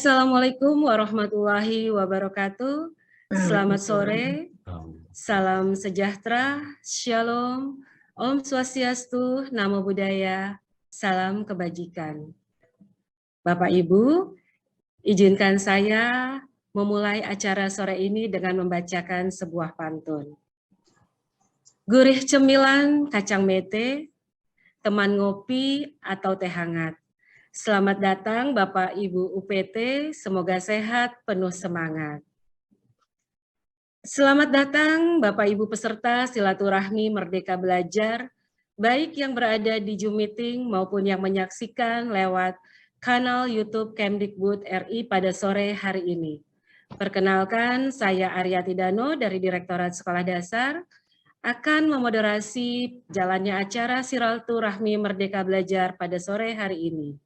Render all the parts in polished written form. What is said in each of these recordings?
Assalamualaikum warahmatullahi wabarakatuh. Selamat sore, salam sejahtera, shalom, om swastiastu, namo buddhaya, salam kebajikan. Bapak Ibu, izinkan saya memulai acara sore ini dengan membacakan sebuah pantun. Gurih cemilan kacang mete, teman ngopi atau teh hangat. Selamat datang Bapak Ibu UPT, semoga sehat, penuh semangat. Selamat datang Bapak Ibu peserta silaturahmi Merdeka Belajar, baik yang berada di Zoom meeting maupun yang menyaksikan lewat kanal YouTube Kemdikbud RI pada sore hari ini. Perkenalkan, saya Aryati Dano dari Direktorat Sekolah Dasar, akan memoderasi jalannya acara silaturahmi Merdeka Belajar pada sore hari ini.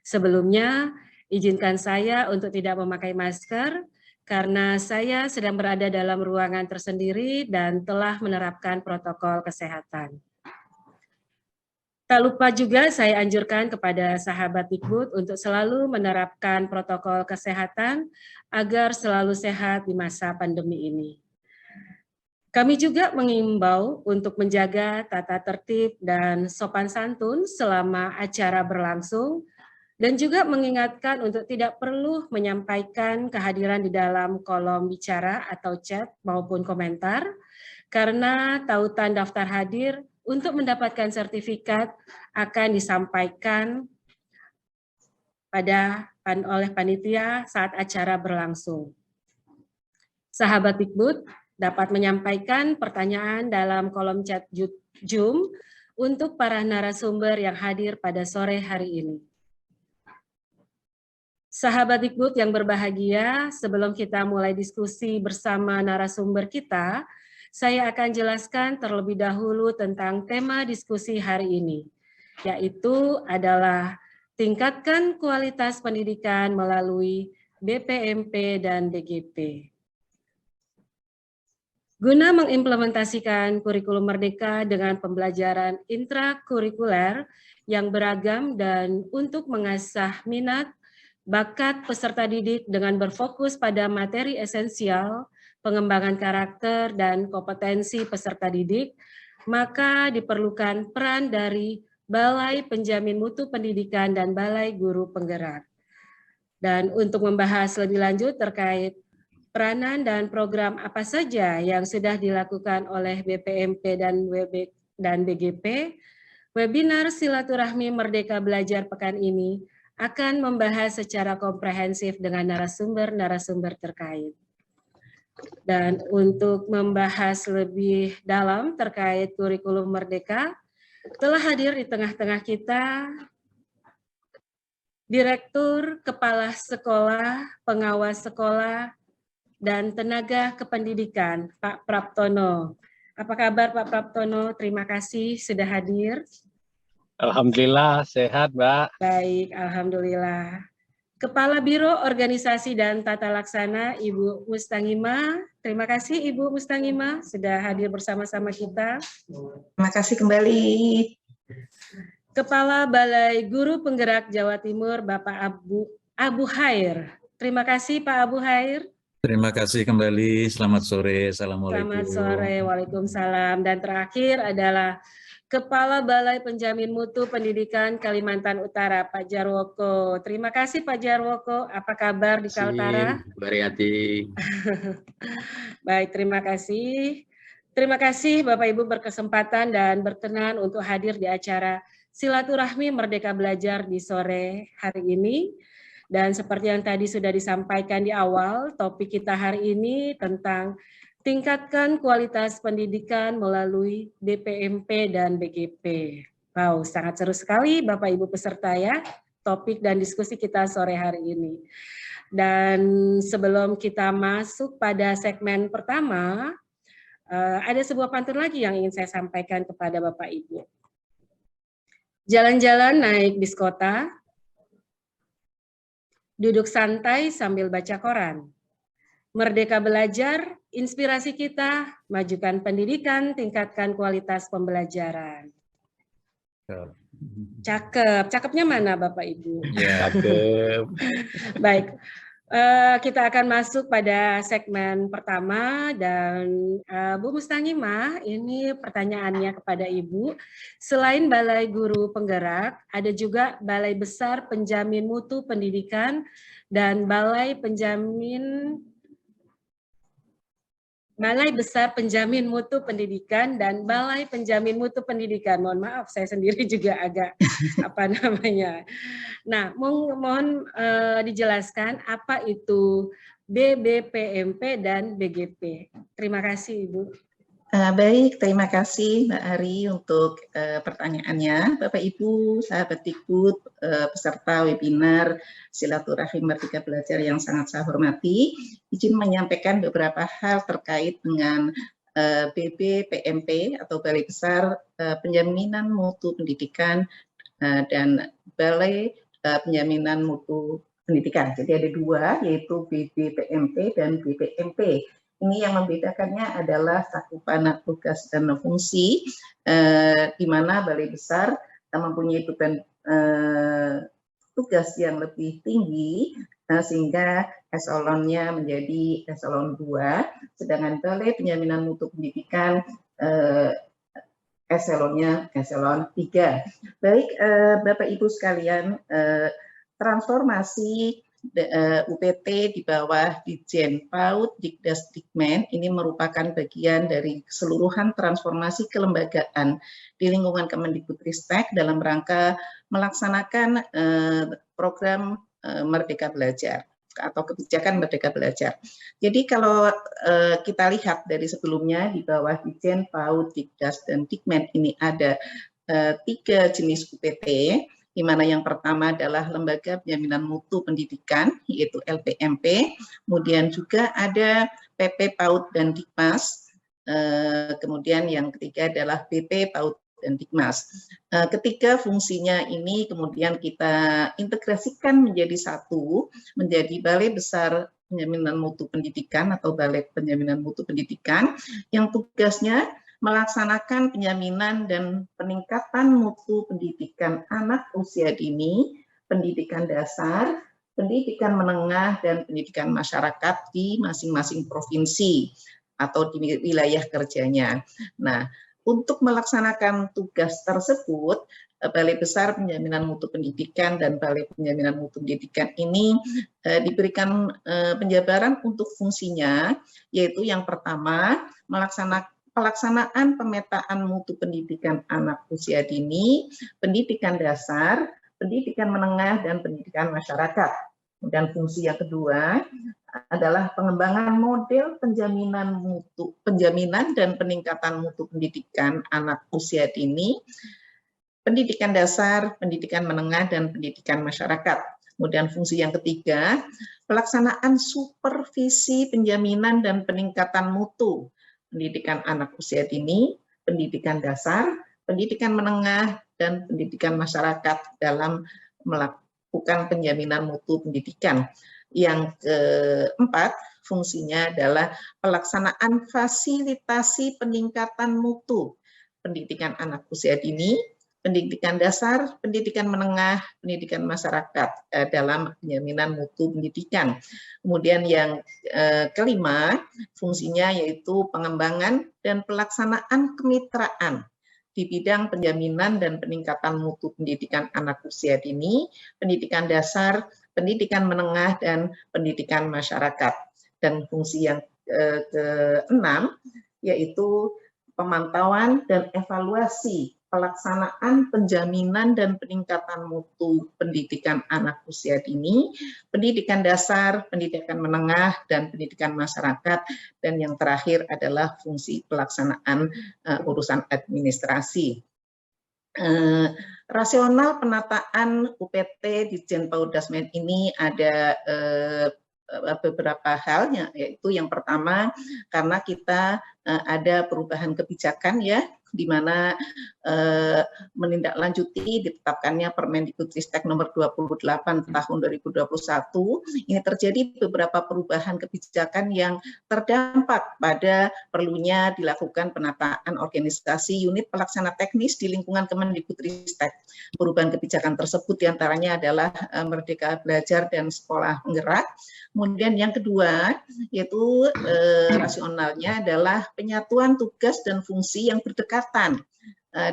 Sebelumnya, izinkan saya untuk tidak memakai masker karena saya sedang berada dalam ruangan tersendiri dan telah menerapkan protokol kesehatan. Tak lupa juga saya anjurkan kepada sahabat Dikbud untuk selalu menerapkan protokol kesehatan agar selalu sehat di masa pandemi ini. Kami juga mengimbau untuk menjaga tata tertib dan sopan santun selama acara berlangsung, dan juga mengingatkan untuk tidak perlu menyampaikan kehadiran di dalam kolom bicara atau chat maupun komentar, karena tautan daftar hadir untuk mendapatkan sertifikat akan disampaikan oleh panitia saat acara berlangsung. Sahabat Dikbud dapat menyampaikan pertanyaan dalam kolom chat Zoom untuk para narasumber yang hadir pada sore hari ini. Sahabat Dikbud yang berbahagia, sebelum kita mulai diskusi bersama narasumber kita, saya akan jelaskan terlebih dahulu tentang tema diskusi hari ini, yaitu adalah tingkatkan kualitas pendidikan melalui BPMP dan BGP. Guna mengimplementasikan kurikulum Merdeka dengan pembelajaran intrakurikuler yang beragam dan untuk mengasah minat, bakat peserta didik dengan berfokus pada materi esensial, pengembangan karakter dan kompetensi peserta didik, maka diperlukan peran dari Balai Penjamin Mutu Pendidikan dan Balai Guru Penggerak. Dan untuk membahas lebih lanjut terkait peranan dan program apa saja yang sudah dilakukan oleh BPMP dan BGP, webinar Silaturahmi Merdeka Belajar pekan ini akan membahas secara komprehensif dengan narasumber-narasumber terkait. Dan untuk membahas lebih dalam terkait kurikulum Merdeka, telah hadir di tengah-tengah kita Direktur, Kepala Sekolah, Pengawas Sekolah, dan Tenaga Kependidikan, Pak Praptono. Apa kabar Pak Praptono? Terima kasih sudah hadir. Alhamdulillah, sehat Mbak. Baik, Alhamdulillah. Kepala Biro Organisasi dan Tata Laksana, Ibu Mustangima. Terima kasih Ibu Mustangima sudah hadir bersama-sama kita. Terima kasih kembali. Kepala Balai Guru Penggerak Jawa Timur, Bapak Abu Hair. Terima kasih Pak Abu Hair. Terima kasih kembali, selamat sore, assalamualaikum. Selamat sore, waalaikumsalam. Dan terakhir adalah Kepala Balai Penjamin Mutu Pendidikan Kalimantan Utara, Pak Jarwoko. Terima kasih Pak Jarwoko, apa kabar di Kaltara? Aryati. Baik, terima kasih. Terima kasih Bapak Ibu berkesempatan dan berkenan untuk hadir di acara Silaturahmi Merdeka Belajar di sore hari ini. Dan seperti yang tadi sudah disampaikan di awal, topik kita hari ini tentang tingkatkan kualitas pendidikan melalui BPMP dan BGP. Wow, sangat seru sekali Bapak Ibu peserta ya, topik dan diskusi kita sore hari ini. Dan sebelum kita masuk pada segmen pertama, ada sebuah pantun lagi yang ingin saya sampaikan kepada Bapak Ibu. Jalan-jalan naik bis kota, duduk santai sambil baca koran. Merdeka Belajar, inspirasi kita, majukan pendidikan, tingkatkan kualitas pembelajaran. Cakep. Cakepnya mana Bapak Ibu? Ya. Cakep. Baik. Kita akan masuk pada segmen pertama dan Bu Mustangimah, ini pertanyaannya kepada Ibu. Selain Balai Guru Penggerak, ada juga Balai Besar Penjamin Mutu Pendidikan dan Balai Besar Penjamin Mutu Pendidikan dan Balai Penjamin Mutu Pendidikan. Mohon maaf, saya sendiri juga agak Nah, mohon dijelaskan apa itu BBPMP dan BGP. Terima kasih, Ibu. Baik, terima kasih Mbak Ari untuk pertanyaannya. Bapak Ibu, sahabat Dikbud, peserta webinar Silaturahim Merdeka Belajar yang sangat saya hormati, izin menyampaikan beberapa hal terkait dengan BBPMP atau Balai Besar Penjaminan Mutu Pendidikan dan Balai Penjaminan Mutu Pendidikan. Jadi ada dua, yaitu BBPMP dan BPMP. Ini yang membedakannya adalah cakupan tugas dan fungsi, di mana Balai Besar mempunyai beban tugas yang lebih tinggi, sehingga eselonnya menjadi eselon 2, sedangkan Balai Penjaminan Mutu Pendidikan eselonnya eselon 3. Baik, Bapak Ibu sekalian, transformasi UPT di bawah Ditjen PAUD Dikdas Dikmen ini merupakan bagian dari keseluruhan transformasi kelembagaan di lingkungan Kemendikbudristek dalam rangka melaksanakan program Merdeka Belajar atau kebijakan Merdeka Belajar. Jadi kalau kita lihat dari sebelumnya di bawah Ditjen PAUD Dikdas dan Dikmen ini ada 3 jenis UPT, di mana yang pertama adalah Lembaga Penjaminan Mutu Pendidikan, yaitu LPMP, kemudian juga ada PP PAUD dan Dikmas, kemudian yang ketiga adalah BP PAUD dan Dikmas. Ketiga fungsinya ini kemudian kita integrasikan menjadi satu, menjadi Balai Besar Penjaminan Mutu Pendidikan atau Balai Penjaminan Mutu Pendidikan, yang tugasnya melaksanakan penjaminan dan peningkatan mutu pendidikan anak usia dini, pendidikan dasar, pendidikan menengah, dan pendidikan masyarakat di masing-masing provinsi atau di wilayah kerjanya. Nah, untuk melaksanakan tugas tersebut, Balai Besar Penjaminan Mutu Pendidikan dan Balai Penjaminan Mutu Pendidikan ini diberikan penjabaran untuk fungsinya, yaitu yang pertama, pelaksanaan pemetaan mutu pendidikan anak usia dini, pendidikan dasar, pendidikan menengah, dan pendidikan masyarakat. Dan fungsi yang kedua adalah pengembangan model penjaminan dan peningkatan mutu pendidikan anak usia dini, pendidikan dasar, pendidikan menengah, dan pendidikan masyarakat. Kemudian fungsi yang ketiga, pelaksanaan supervisi penjaminan dan peningkatan mutu pendidikan anak usia dini, pendidikan dasar, pendidikan menengah, dan pendidikan masyarakat dalam melakukan penjaminan mutu pendidikan. Yang keempat, fungsinya adalah pelaksanaan fasilitasi peningkatan mutu pendidikan anak usia dini, pendidikan dasar, pendidikan menengah, pendidikan masyarakat dalam penjaminan mutu pendidikan. Kemudian yang kelima, fungsinya yaitu pengembangan dan pelaksanaan kemitraan di bidang penjaminan dan peningkatan mutu pendidikan anak usia dini, pendidikan dasar, pendidikan menengah, dan pendidikan masyarakat. Dan fungsi yang keenam, yaitu pemantauan dan evaluasi pelaksanaan penjaminan dan peningkatan mutu pendidikan anak usia dini, pendidikan dasar, pendidikan menengah, dan pendidikan masyarakat. Dan yang terakhir adalah fungsi pelaksanaan urusan administrasi. Rasional penataan UPT Ditjen PAUD Dasmen ini ada beberapa halnya, yaitu yang pertama karena kita ada perubahan kebijakan ya, di mana menindaklanjuti ditetapkannya Permendikbudristek nomor 28 tahun 2021. Ini terjadi beberapa perubahan kebijakan yang terdampak pada perlunya dilakukan penataan organisasi unit pelaksana teknis di lingkungan Kemendikbudristek. Perubahan kebijakan tersebut diantaranya adalah Merdeka Belajar dan Sekolah Penggerak. Kemudian yang kedua yaitu rasionalnya adalah penyatuan tugas dan fungsi yang berdekatan,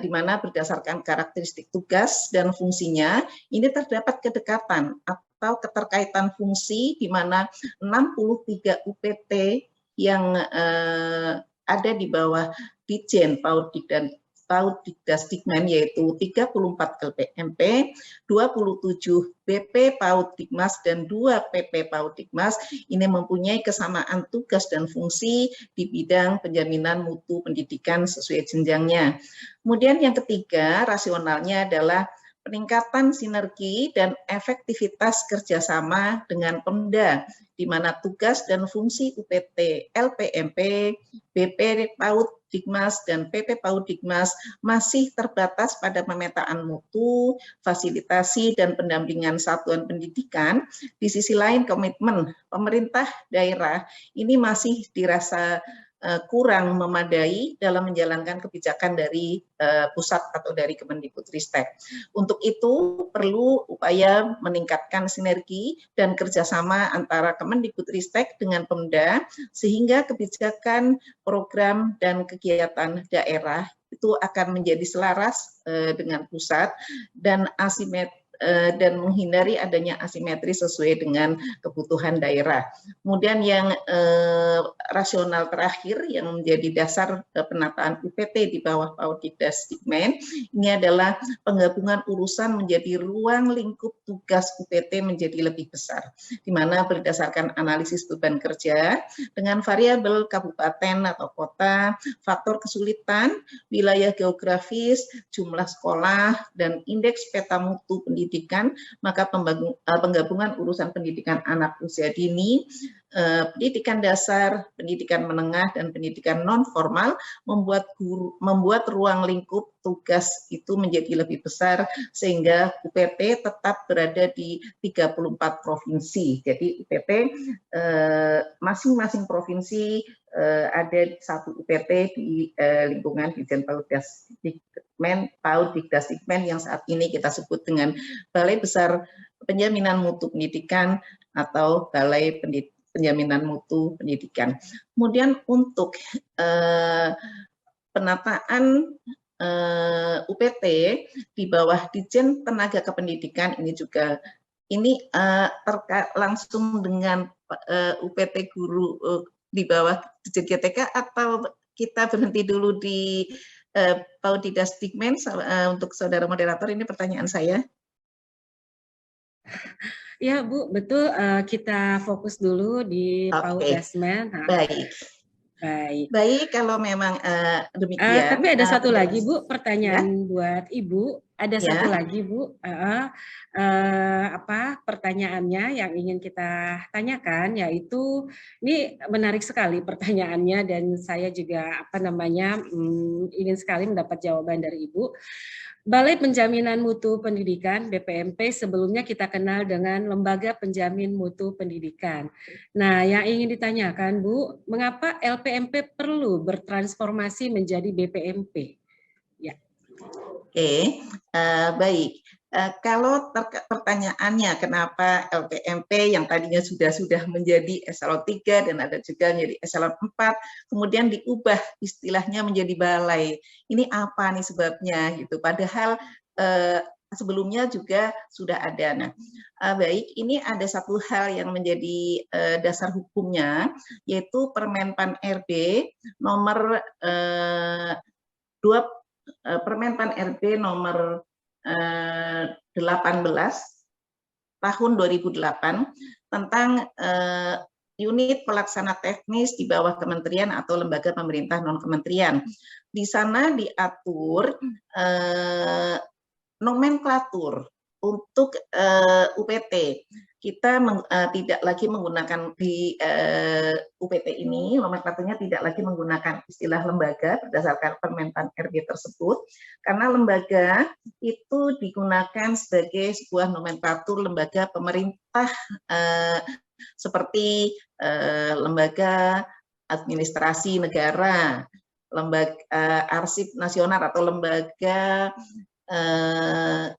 di mana berdasarkan karakteristik tugas dan fungsinya ini terdapat kedekatan atau keterkaitan fungsi, di mana 63 UPT yang ada di bawah Ditjen Pautdikdasdikmen yaitu 34 LPMP, 27 BP Pautdikmas dan 2 PP Pautdikmas ini mempunyai kesamaan tugas dan fungsi di bidang penjaminan mutu pendidikan sesuai jenjangnya. Kemudian yang ketiga rasionalnya adalah peningkatan sinergi dan efektivitas kerjasama dengan Pemda, di mana tugas dan fungsi UPT, LPMP, BP Pautdikmas, dan PP Pautdikmas masih terbatas pada pemetaan mutu, fasilitasi, dan pendampingan satuan pendidikan. Di sisi lain, komitmen pemerintah daerah ini masih dirasa kurang memadai dalam menjalankan kebijakan dari pusat atau dari Kemendikbudristek. Untuk itu perlu upaya meningkatkan sinergi dan kerjasama antara Kemendikbudristek dengan Pemda sehingga kebijakan, program, dan kegiatan daerah itu akan menjadi selaras dengan pusat dan dan menghindari adanya asimetri sesuai dengan kebutuhan daerah. Kemudian yang rasional terakhir yang menjadi dasar penataan UPT di bawah Pautdikdasdikmen ini adalah penggabungan urusan menjadi ruang lingkup tugas UPT menjadi lebih besar, di mana berdasarkan analisis beban kerja dengan variabel kabupaten atau kota, faktor kesulitan, wilayah geografis, jumlah sekolah, dan indeks peta mutu pendidikan, maka penggabungan urusan pendidikan anak usia dini, pendidikan dasar, pendidikan menengah, dan pendidikan non formal membuat ruang lingkup tugas itu menjadi lebih besar sehingga UPT tetap berada di 34 provinsi. Jadi UPT masing-masing provinsi ada satu UPT di lingkungan Ditjen Pautdikdasdikmen yang saat ini kita sebut dengan Balai Besar Penjaminan Mutu Pendidikan atau Balai Penjaminan Mutu Pendidikan. Kemudian untuk penataan UPT di bawah Ditjen Tenaga Kependidikan ini juga langsung dengan UPT guru di bawah Ditjen GTK atau kita berhenti dulu di Pautdikdasdikmen untuk saudara moderator, ini pertanyaan saya. Ya Bu, betul, kita fokus dulu di Pautdasdikmen. Baik, kalau memang demikian. Tapi ada satu lagi Bu, pertanyaan buat Ibu. Ada satu lagi Bu, pertanyaannya yang ingin kita tanyakan, yaitu ini menarik sekali pertanyaannya dan saya juga ingin sekali mendapat jawaban dari Ibu. Balai Penjaminan Mutu Pendidikan (BPMP) sebelumnya kita kenal dengan Lembaga Penjamin Mutu Pendidikan. Nah, yang ingin ditanyakan Bu, mengapa LPMP perlu bertransformasi menjadi BPMP? Ya. Oke, baik. Kalau pertanyaannya kenapa LPMP yang tadinya sudah menjadi eselon 3 dan ada juga menjadi eselon 4, kemudian diubah istilahnya menjadi balai. Ini apa nih sebabnya gitu? Padahal sebelumnya juga sudah ada. Nah, baik, ini ada satu hal yang menjadi dasar hukumnya, yaitu Permen-Pan RB nomor Permen-Pan RB nomor 18 tahun 2008 tentang unit pelaksana teknis di bawah kementerian atau lembaga pemerintah non kementerian. Di sana diatur nomenklatur untuk UPT. kita tidak lagi menggunakan di UPT ini, nomenklaturnya tidak lagi menggunakan istilah lembaga berdasarkan Permentan RB tersebut, karena lembaga itu digunakan sebagai sebuah nomenklatur lembaga pemerintah seperti lembaga administrasi negara, lembaga arsip nasional atau lembaga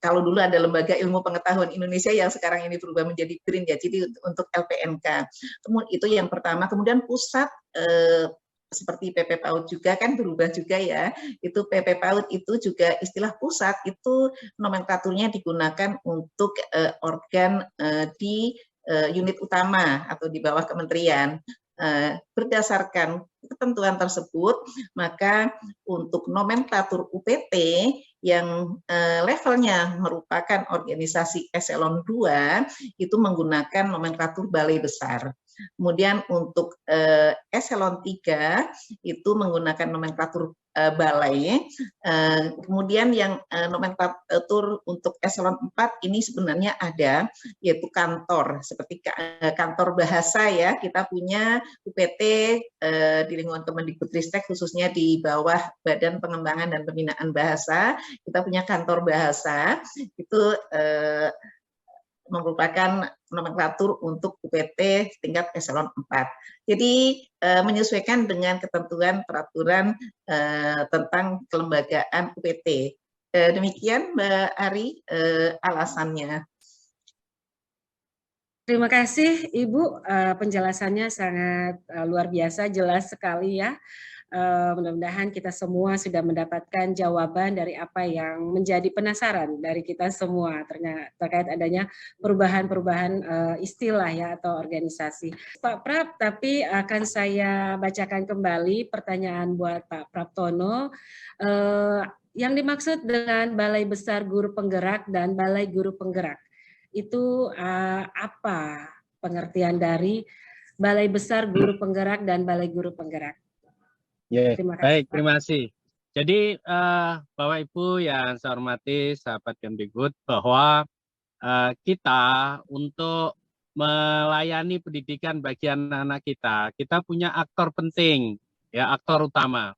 kalau dulu ada lembaga ilmu pengetahuan Indonesia yang sekarang ini berubah menjadi BRIN ya, jadi untuk LPNK. Kemudian itu yang pertama, kemudian pusat seperti PP PAUD juga kan berubah juga ya. Itu PP PAUD itu juga istilah pusat itu nomenklaturnya digunakan untuk organ di unit utama atau di bawah kementerian. Berdasarkan ketentuan tersebut, maka untuk nomenklatur UPT yang levelnya merupakan organisasi eselon 2 itu menggunakan nomenklatur balai besar. Kemudian untuk eselon 3 itu menggunakan nomenklatur balai. Kemudian yang nomenklatur untuk eselon 4 ini sebenarnya ada, yaitu kantor, seperti kantor bahasa ya, kita punya UPT di lingkungan Kemendikbudristek khususnya di bawah Badan Pengembangan dan Pembinaan Bahasa, kita punya kantor bahasa, itu merupakan nomenklatur untuk UPT tingkat eselon 4. Jadi menyesuaikan dengan ketentuan peraturan tentang kelembagaan UPT. Demikian Mbak Ari alasannya. Terima kasih Ibu, penjelasannya sangat luar biasa, jelas sekali ya. Mudah-mudahan kita semua sudah mendapatkan jawaban dari apa yang menjadi penasaran dari kita semua terkait adanya perubahan-perubahan istilah ya atau organisasi. Pak Prap, tapi akan saya bacakan kembali pertanyaan buat Pak Praptono. Yang dimaksud dengan Balai Besar Guru Penggerak dan Balai Guru Penggerak itu apa pengertian dari Balai Besar Guru Penggerak dan Balai Guru Penggerak? Ya, baik, Pak. terima kasih. Jadi Bapak Ibu yang saya hormati, sahabat Kemdikbud, bahwa kita untuk melayani pendidikan bagi anak-anak kita punya aktor penting, ya aktor utama,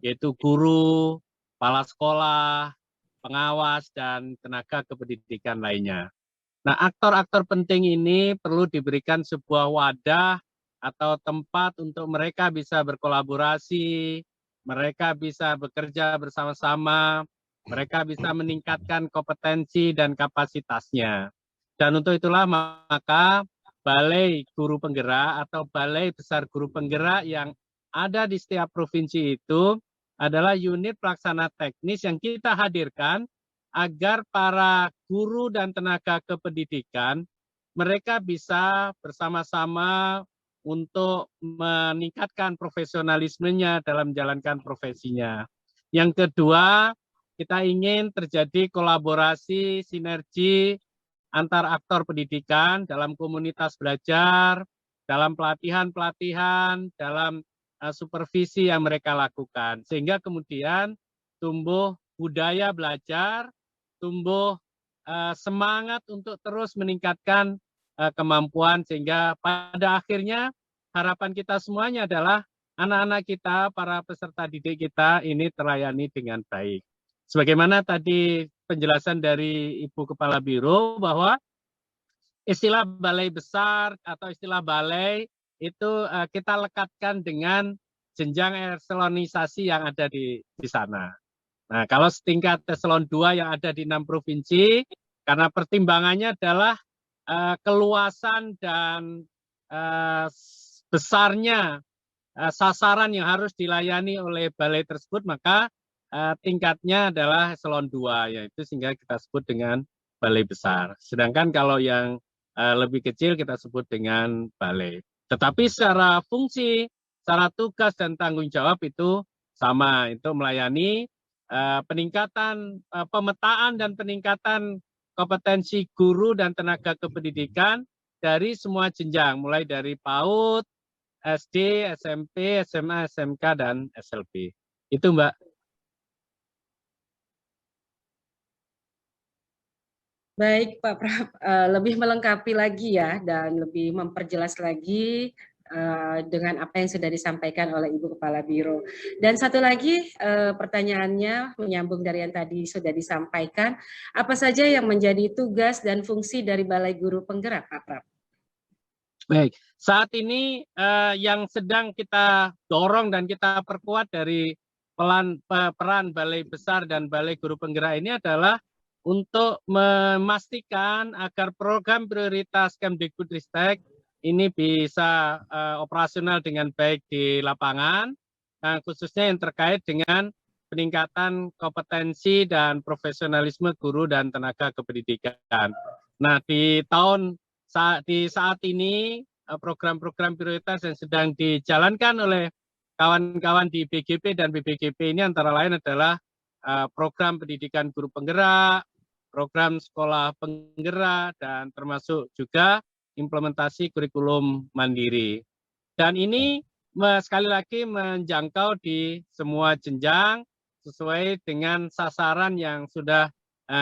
yaitu guru, kepala sekolah, pengawas, dan tenaga kependidikan lainnya. Nah, aktor-aktor penting ini perlu diberikan sebuah wadah atau tempat untuk mereka bisa berkolaborasi, mereka bisa bekerja bersama-sama, mereka bisa meningkatkan kompetensi dan kapasitasnya. Dan untuk itulah maka Balai Guru Penggerak atau Balai Besar Guru Penggerak yang ada di setiap provinsi itu adalah unit pelaksana teknis yang kita hadirkan agar para guru dan tenaga kependidikan mereka bisa bersama-sama untuk meningkatkan profesionalismenya dalam menjalankan profesinya. Yang kedua, kita ingin terjadi kolaborasi, sinergi antar aktor pendidikan dalam komunitas belajar, dalam pelatihan-pelatihan, dalam supervisi yang mereka lakukan. Sehingga kemudian tumbuh budaya belajar, tumbuh semangat untuk terus meningkatkan kemampuan, sehingga pada akhirnya harapan kita semuanya adalah anak-anak kita, para peserta didik kita ini terlayani dengan baik. Sebagaimana tadi penjelasan dari Ibu Kepala Biro bahwa istilah balai besar atau istilah balai itu kita lekatkan dengan jenjang eselonisasi yang ada di sana. Nah, kalau setingkat eselon 2 yang ada di 6 provinsi, karena pertimbangannya adalah keluasan dan besarnya sasaran yang harus dilayani oleh balai tersebut, maka tingkatnya adalah eselon 2, yaitu sehingga kita sebut dengan balai besar. Sedangkan kalau yang lebih kecil kita sebut dengan balai. Tetapi secara fungsi, secara tugas dan tanggung jawab itu sama, itu melayani peningkatan pemetaan dan peningkatan kompetensi guru dan tenaga kependidikan dari semua jenjang, mulai dari PAUD, SD, SMP, SMA, SMK, dan SLB. Itu Mbak. Baik Pak Prab, lebih melengkapi lagi ya dan lebih memperjelas lagi dengan apa yang sudah disampaikan oleh Ibu Kepala Biro. Dan satu lagi pertanyaannya menyambung dari yang tadi sudah disampaikan, apa saja yang menjadi tugas dan fungsi dari Balai Guru Penggerak Pak Prab? Baik, saat ini yang sedang kita dorong dan kita perkuat dari peran Balai Besar dan Balai Guru Penggerak ini adalah untuk memastikan agar program prioritas Kemdikbudristek ini bisa operasional dengan baik di lapangan, khususnya yang terkait dengan peningkatan kompetensi dan profesionalisme guru dan tenaga kependidikan. Nah, di saat ini program-program prioritas yang sedang dijalankan oleh kawan-kawan di BGP dan BBGP ini antara lain adalah program pendidikan guru penggerak, program sekolah penggerak, dan termasuk juga implementasi kurikulum mandiri. Dan ini sekali lagi menjangkau di semua jenjang sesuai dengan sasaran yang sudah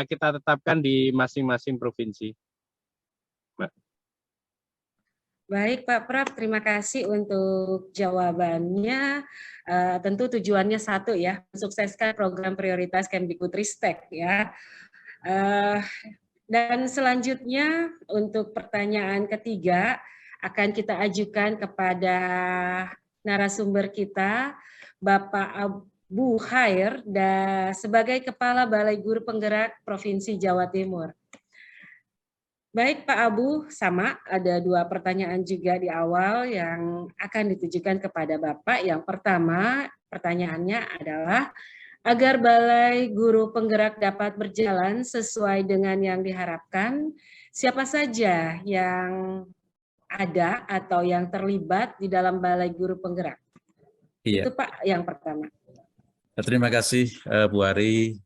kita tetapkan di masing-masing provinsi. Baik Pak Prab, terima kasih untuk jawabannya. Tentu tujuannya satu ya, mensukseskan program prioritas Kemdikbudristek ya. Dan selanjutnya untuk pertanyaan ketiga akan kita ajukan kepada narasumber kita, Bapak Abu Khair, sebagai Kepala Balai Guru Penggerak Provinsi Jawa Timur. Baik Pak Abu, sama ada dua pertanyaan juga di awal yang akan ditujukan kepada Bapak. Yang pertama, pertanyaannya adalah agar Balai Guru Penggerak dapat berjalan sesuai dengan yang diharapkan, siapa saja yang ada atau yang terlibat di dalam Balai Guru Penggerak? Iya. Itu Pak yang pertama. Terima kasih Bu Ari.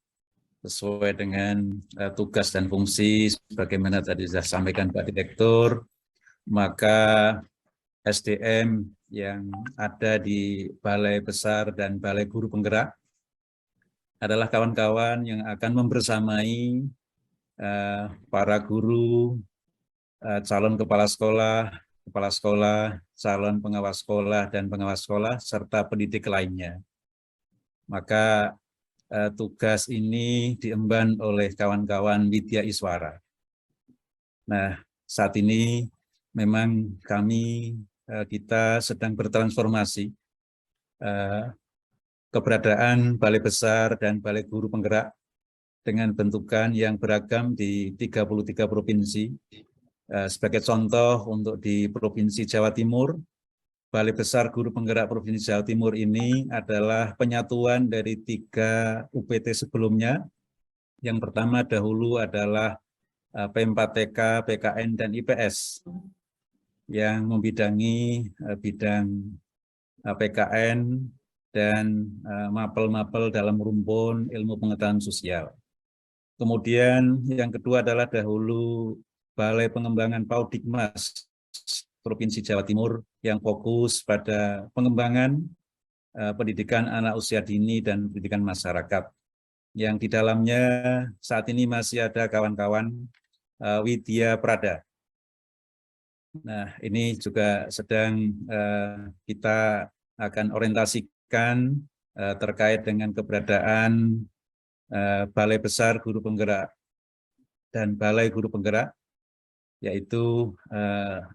Sesuai dengan tugas dan fungsi sebagaimana tadi sudah sampaikan Pak Direktur, maka SDM yang ada di Balai Besar dan Balai Guru Penggerak adalah kawan-kawan yang akan membersamai para guru, calon kepala sekolah, calon pengawas sekolah dan pengawas sekolah, serta pendidik lainnya. Maka tugas ini diemban oleh kawan-kawan Widya Iswara. Nah, saat ini memang kita sedang bertransformasi. Keberadaan Balai Besar dan Balai Guru Penggerak dengan bentukan yang beragam di 33 provinsi. Sebagai contoh untuk di Provinsi Jawa Timur, Balai Besar Guru Penggerak Provinsi Jawa Timur ini adalah penyatuan dari 3 UPT sebelumnya. Yang pertama dahulu adalah P4TK, PKN, dan IPS yang membidangi bidang PKN dan mapel-mapel dalam rumpun ilmu pengetahuan sosial. Kemudian yang kedua adalah dahulu Balai Pengembangan Paudikmas Provinsi Jawa Timur yang fokus pada pengembangan pendidikan anak usia dini dan pendidikan masyarakat. Yang di dalamnya saat ini masih ada kawan-kawan Widya Prada. Nah, ini juga sedang kita akan orientasikan terkait dengan keberadaan Balai Besar Guru Penggerak dan Balai Guru Penggerak, yaitu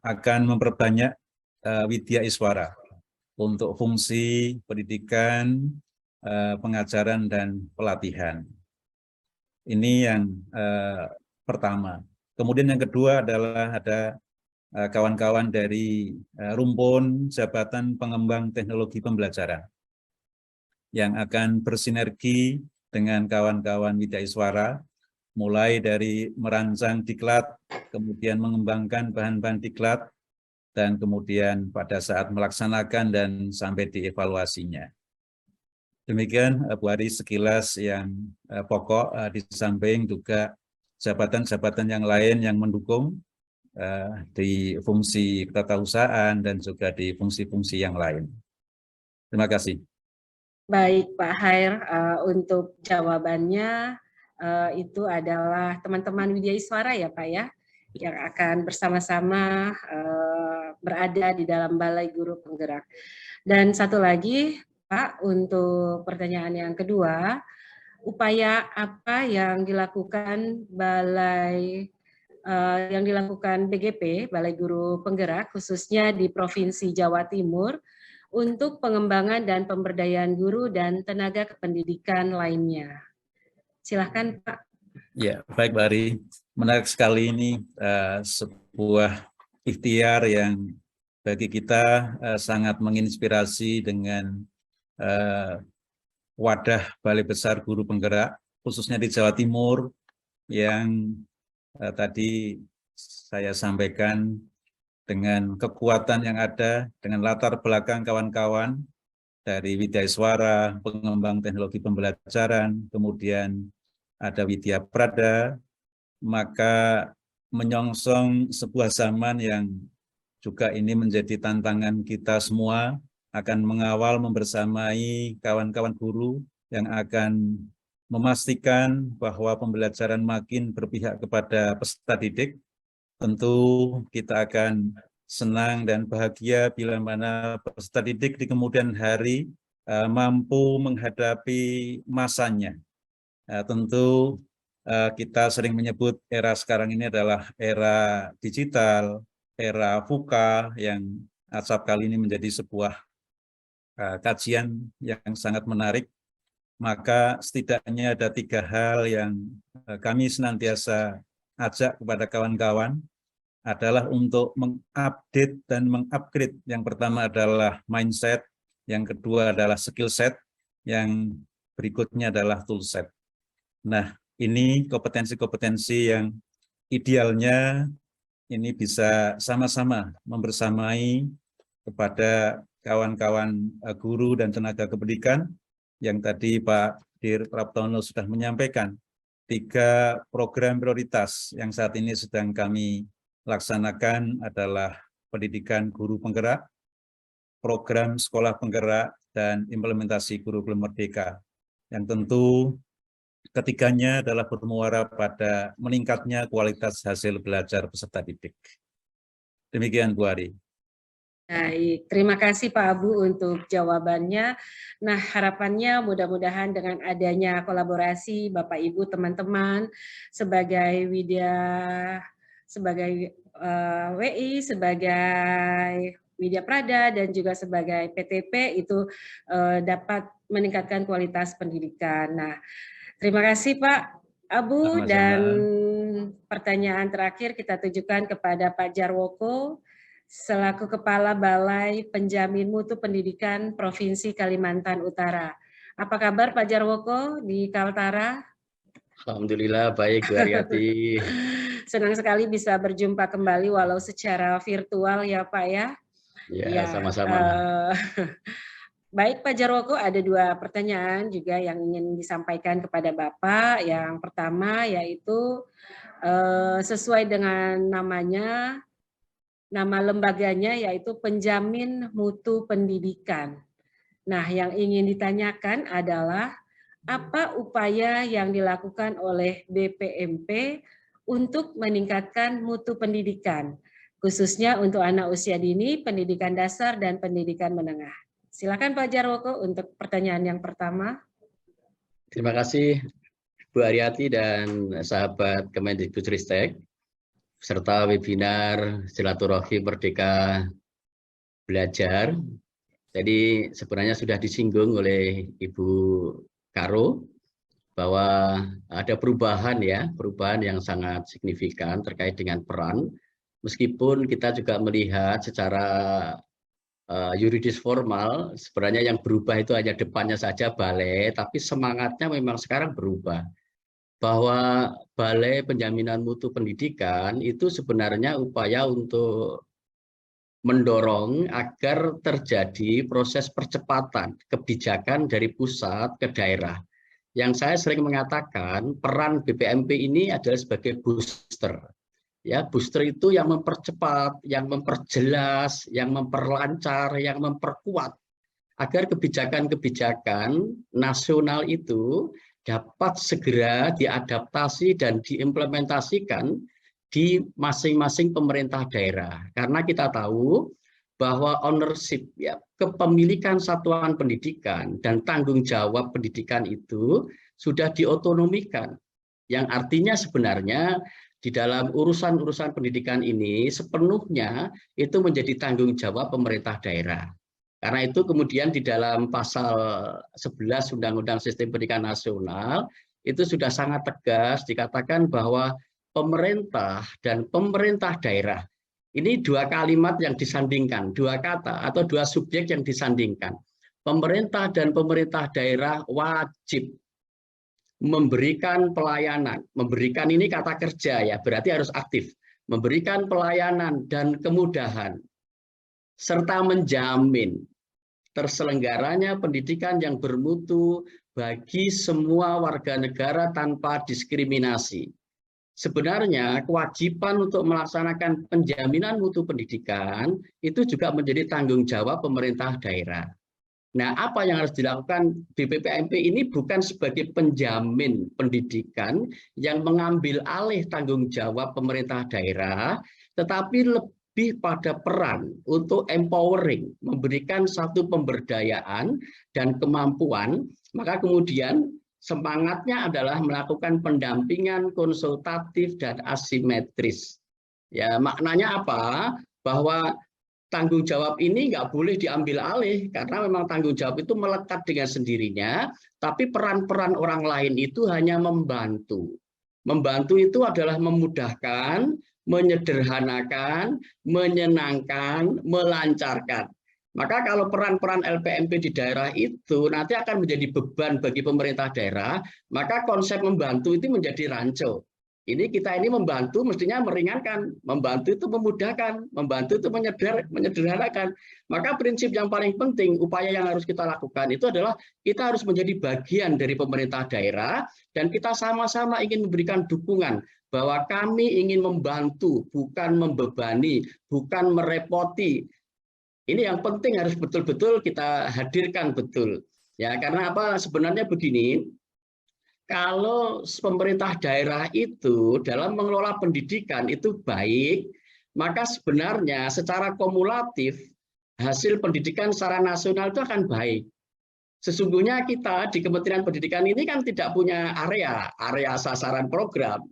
akan memperbanyak Widya Iswara untuk fungsi pendidikan, pengajaran, dan pelatihan. Ini yang pertama. Kemudian yang kedua adalah ada kawan-kawan dari rumpun Jabatan Pengembang Teknologi Pembelajaran yang akan bersinergi dengan kawan-kawan Widya Iswara, mulai dari merancang diklat, kemudian mengembangkan bahan-bahan diklat, dan kemudian pada saat melaksanakan dan sampai dievaluasinya. Demikian Bu Ari sekilas yang pokok, di samping juga jabatan-jabatan yang lain yang mendukung di fungsi ketatausahaan dan juga di fungsi-fungsi yang lain. Terima kasih. Baik Pak Khair, untuk jawabannya itu adalah teman-teman Widya Iswara ya Pak ya, yang akan bersama-sama berada di dalam Balai Guru Penggerak. Dan satu lagi Pak, untuk pertanyaan yang kedua, upaya apa yang dilakukan BGP, Balai Guru Penggerak, khususnya di Provinsi Jawa Timur, untuk pengembangan dan pemberdayaan guru dan tenaga kependidikan lainnya. Silahkan Pak. Ya, baik Mbak Ari. Menarik sekali ini sebuah ikhtiar yang bagi kita sangat menginspirasi dengan wadah Balai Besar Guru Penggerak, khususnya di Jawa Timur, yang tadi saya sampaikan dengan kekuatan yang ada, dengan latar belakang kawan-kawan dari Widya Iswara, pengembang teknologi pembelajaran, kemudian ada Widya Prada, maka menyongsong sebuah zaman yang juga ini menjadi tantangan kita semua, akan mengawal membersamai kawan-kawan guru yang akan memastikan bahwa pembelajaran makin berpihak kepada peserta didik. Tentu kita akan senang dan bahagia bila mana peserta didik di kemudian hari mampu menghadapi masanya. Tentu kita sering menyebut era sekarang ini adalah era digital, era VUCA, yang acap kali ini menjadi sebuah kajian yang sangat menarik. Maka setidaknya ada 3 hal yang kami senantiasa ajak kepada kawan-kawan, adalah untuk mengupdate dan mengupgrade. Yang pertama adalah mindset, yang kedua adalah skill set, yang berikutnya adalah tool set. Nah, ini kompetensi-kompetensi yang idealnya ini bisa sama-sama membersamai kepada kawan-kawan guru dan tenaga kependidikan, yang tadi Pak Dir Praptono sudah menyampaikan 3 program prioritas yang saat ini sedang kami laksanakan adalah pendidikan guru penggerak, program sekolah penggerak, dan implementasi kurikulum merdeka. Yang tentu ketiganya adalah bermuara pada meningkatnya kualitas hasil belajar peserta didik. Demikian Bu Ari. Baik, terima kasih Pak Abu untuk jawabannya. Nah, harapannya mudah-mudahan dengan adanya kolaborasi Bapak Ibu teman-teman sebagai WI, sebagai Widya Prada, dan juga sebagai PTP itu dapat meningkatkan kualitas pendidikan. Nah, terima kasih Pak Abu. Sama-sama. Dan pertanyaan terakhir kita tujukan kepada Pak Jarwoko selaku Kepala Balai Penjamin Mutu Pendidikan Provinsi Kalimantan Utara. Apa kabar Pak Jarwoko di Kaltara? Alhamdulillah baik Bu Aryati. Senang sekali bisa berjumpa kembali walau secara virtual ya Pak ya. Ya, sama-sama. Baik Pak Jarwoko, ada 2 pertanyaan juga yang ingin disampaikan kepada Bapak. Yang pertama yaitu sesuai dengan namanya, nama lembaganya yaitu Penjamin Mutu Pendidikan. Nah, yang ingin ditanyakan adalah apa upaya yang dilakukan oleh BPMP untuk meningkatkan mutu pendidikan, khususnya untuk anak usia dini, pendidikan dasar, dan pendidikan menengah. Silakan Pak Jarwoko untuk pertanyaan yang pertama. Terima kasih Bu Aryati dan sahabat Kemendikbudristek, serta webinar Silaturahmi Merdeka Belajar. Jadi sebenarnya sudah disinggung oleh Ibu Karo bahwa ada perubahan yang sangat signifikan terkait dengan peran. Meskipun kita juga melihat secara yuridis formal, sebenarnya yang berubah itu hanya depannya saja balai, tapi semangatnya memang sekarang berubah. Bahwa Balai Penjaminan Mutu Pendidikan itu sebenarnya upaya untuk mendorong agar terjadi proses percepatan kebijakan dari pusat ke daerah. Yang saya sering mengatakan peran BPMP ini adalah sebagai booster. Ya, booster itu yang mempercepat, yang memperjelas, yang memperlancar, yang memperkuat agar kebijakan-kebijakan nasional itu dapat segera diadaptasi dan diimplementasikan di masing-masing pemerintah daerah. Karena kita tahu bahwa ownership, ya, kepemilikan satuan pendidikan dan tanggung jawab pendidikan itu sudah diotonomikan. Yang artinya sebenarnya di dalam urusan-urusan pendidikan ini sepenuhnya itu menjadi tanggung jawab pemerintah daerah. Karena itu kemudian di dalam pasal 11 Undang-Undang Sistem Pendidikan Nasional itu sudah sangat tegas dikatakan bahwa pemerintah dan pemerintah daerah ini dua kalimat yang disandingkan, dua kata atau dua subjek yang disandingkan. Pemerintah dan pemerintah daerah wajib memberikan pelayanan. Memberikan ini kata kerja ya, berarti harus aktif. Memberikan pelayanan dan kemudahan serta menjamin terselenggaranya pendidikan yang bermutu bagi semua warga negara tanpa diskriminasi. Sebenarnya kewajiban untuk melaksanakan penjaminan mutu pendidikan itu juga menjadi tanggung jawab pemerintah daerah. Nah, apa yang harus dilakukan BPPMP ini bukan sebagai penjamin pendidikan yang mengambil alih tanggung jawab pemerintah daerah, tetapi lebih pada peran untuk empowering, memberikan satu pemberdayaan dan kemampuan, maka kemudian semangatnya adalah melakukan pendampingan konsultatif dan asimetris. Ya, maknanya apa? Bahwa tanggung jawab ini nggak boleh diambil alih karena memang tanggung jawab itu melekat dengan sendirinya, tapi peran-peran orang lain itu hanya membantu. Membantu itu adalah memudahkan, menyederhanakan, menyenangkan, melancarkan. Maka kalau peran-peran LPMP di daerah itu nanti akan menjadi beban bagi pemerintah daerah, maka konsep membantu itu menjadi rancu. Ini kita ini membantu mestinya meringankan, membantu itu memudahkan, membantu itu menyederhanakan. Maka prinsip yang paling penting, upaya yang harus kita lakukan itu adalah kita harus menjadi bagian dari pemerintah daerah dan kita sama-sama ingin memberikan dukungan bahwa kami ingin membantu, bukan membebani, bukan merepoti. Ini yang penting harus betul-betul kita hadirkan betul. Ya, karena apa? Sebenarnya begini, kalau pemerintah daerah itu dalam mengelola pendidikan itu baik, maka sebenarnya secara kumulatif hasil pendidikan secara nasional itu akan baik. Sesungguhnya kita di Kementerian Pendidikan ini kan tidak punya area sasaran program.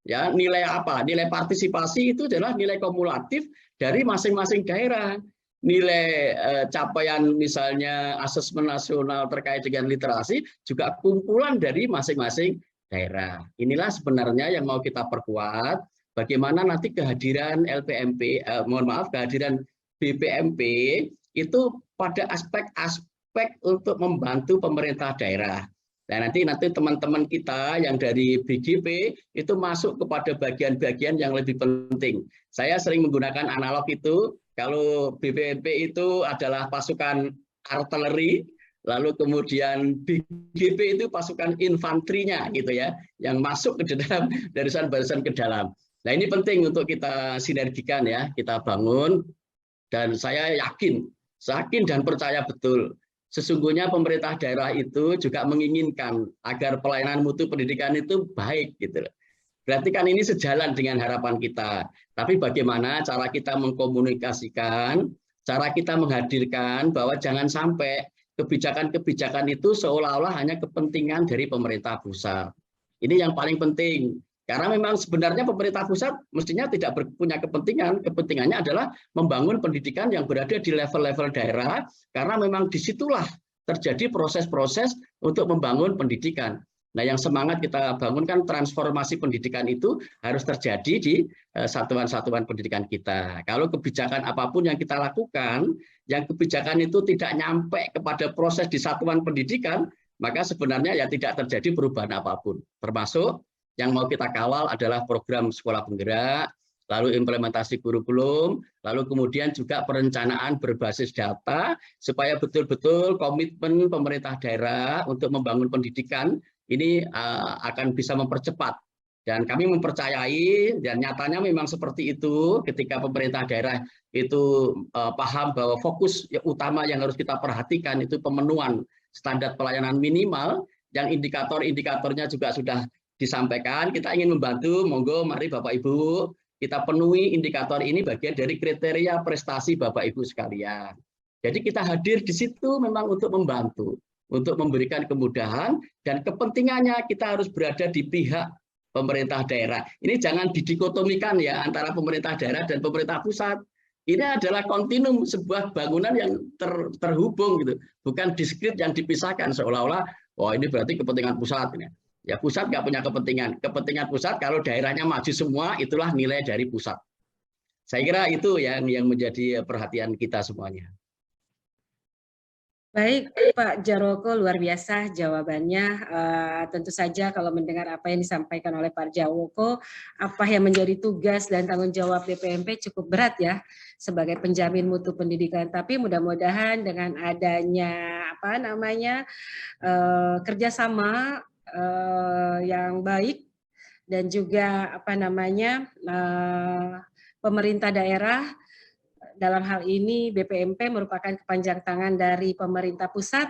Ya, nilai apa? Nilai partisipasi itu adalah nilai kumulatif dari masing-masing daerah. Nilai capaian misalnya asesmen nasional terkait dengan literasi juga kumpulan dari masing-masing daerah. Inilah sebenarnya yang mau kita perkuat, bagaimana nanti kehadiran LPMP, kehadiran BPMP itu pada aspek-aspek untuk membantu pemerintah daerah. Nah, nanti teman-teman kita yang dari BGP itu masuk kepada bagian-bagian yang lebih penting. Saya sering menggunakan analog itu. Kalau BPMP itu adalah pasukan artileri, lalu kemudian BGP itu pasukan infanterinya gitu ya, yang masuk ke dalam barisan-barisan ke dalam. Nah, ini penting untuk kita sinergikan ya, kita bangun, dan saya yakin dan percaya betul sesungguhnya pemerintah daerah itu juga menginginkan agar pelayanan mutu pendidikan itu baik gitu. Berarti kan ini sejalan dengan harapan kita. Tapi bagaimana cara kita mengkomunikasikan, cara kita menghadirkan bahwa jangan sampai kebijakan-kebijakan itu seolah-olah hanya kepentingan dari pemerintah pusat. Ini yang paling penting. Karena memang sebenarnya pemerintah pusat mestinya tidak punya kepentingan. Kepentingannya adalah membangun pendidikan yang berada di level-level daerah, karena memang disitulah terjadi proses-proses untuk membangun pendidikan. Nah, yang semangat kita bangunkan transformasi pendidikan itu harus terjadi di satuan-satuan pendidikan kita. Kalau kebijakan apapun yang kita lakukan, yang kebijakan itu tidak nyampe kepada proses di satuan pendidikan, maka sebenarnya ya tidak terjadi perubahan apapun. Termasuk yang mau kita kawal adalah program sekolah penggerak, lalu implementasi kurikulum, lalu kemudian juga perencanaan berbasis data, supaya betul-betul komitmen pemerintah daerah untuk membangun pendidikan ini akan bisa mempercepat. Dan kami mempercayai, dan nyatanya memang seperti itu, ketika pemerintah daerah itu paham bahwa fokus utama yang harus kita perhatikan itu pemenuhan standar pelayanan minimal, yang indikator-indikatornya juga sudah disampaikan. Kita ingin membantu, monggo mari Bapak Ibu kita penuhi indikator ini bagian dari kriteria prestasi Bapak Ibu sekalian. Jadi kita hadir di situ memang untuk membantu, untuk memberikan kemudahan, dan kepentingannya kita harus berada di pihak pemerintah daerah. Ini jangan didikotomikan ya antara pemerintah daerah dan pemerintah pusat. Ini adalah kontinum, sebuah bangunan yang terhubung gitu, bukan diskrit yang dipisahkan seolah-olah oh ini berarti kepentingan pusat. Ya pusat nggak punya kepentingan. Kepentingan pusat kalau daerahnya maju semua itulah nilai dari pusat. Saya kira itu yang menjadi perhatian kita semuanya. Baik, Pak Jaroko, luar biasa jawabannya. Tentu saja kalau mendengar apa yang disampaikan oleh Pak Jaroko, apa yang menjadi tugas dan tanggung jawab BPMP cukup berat ya sebagai penjamin mutu pendidikan. Tapi mudah-mudahan dengan adanya kerjasama yang baik dan juga pemerintah daerah. Dalam hal ini BPMP merupakan kepanjang tangan dari pemerintah pusat.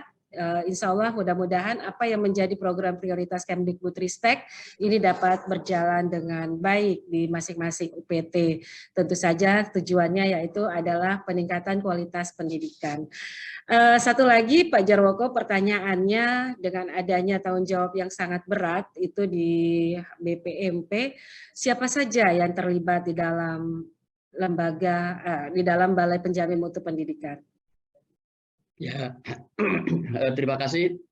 Insya Allah mudah-mudahan apa yang menjadi program prioritas Kemdikbudristek ini dapat berjalan dengan baik di masing-masing UPT. Tentu saja tujuannya yaitu adalah peningkatan kualitas pendidikan. Satu lagi Pak Jarwoko, pertanyaannya dengan adanya tanggung jawab yang sangat berat itu di BPMP, siapa saja yang terlibat di dalam lembaga di dalam Balai Penjamin Mutu Pendidikan? Ya, terima kasih.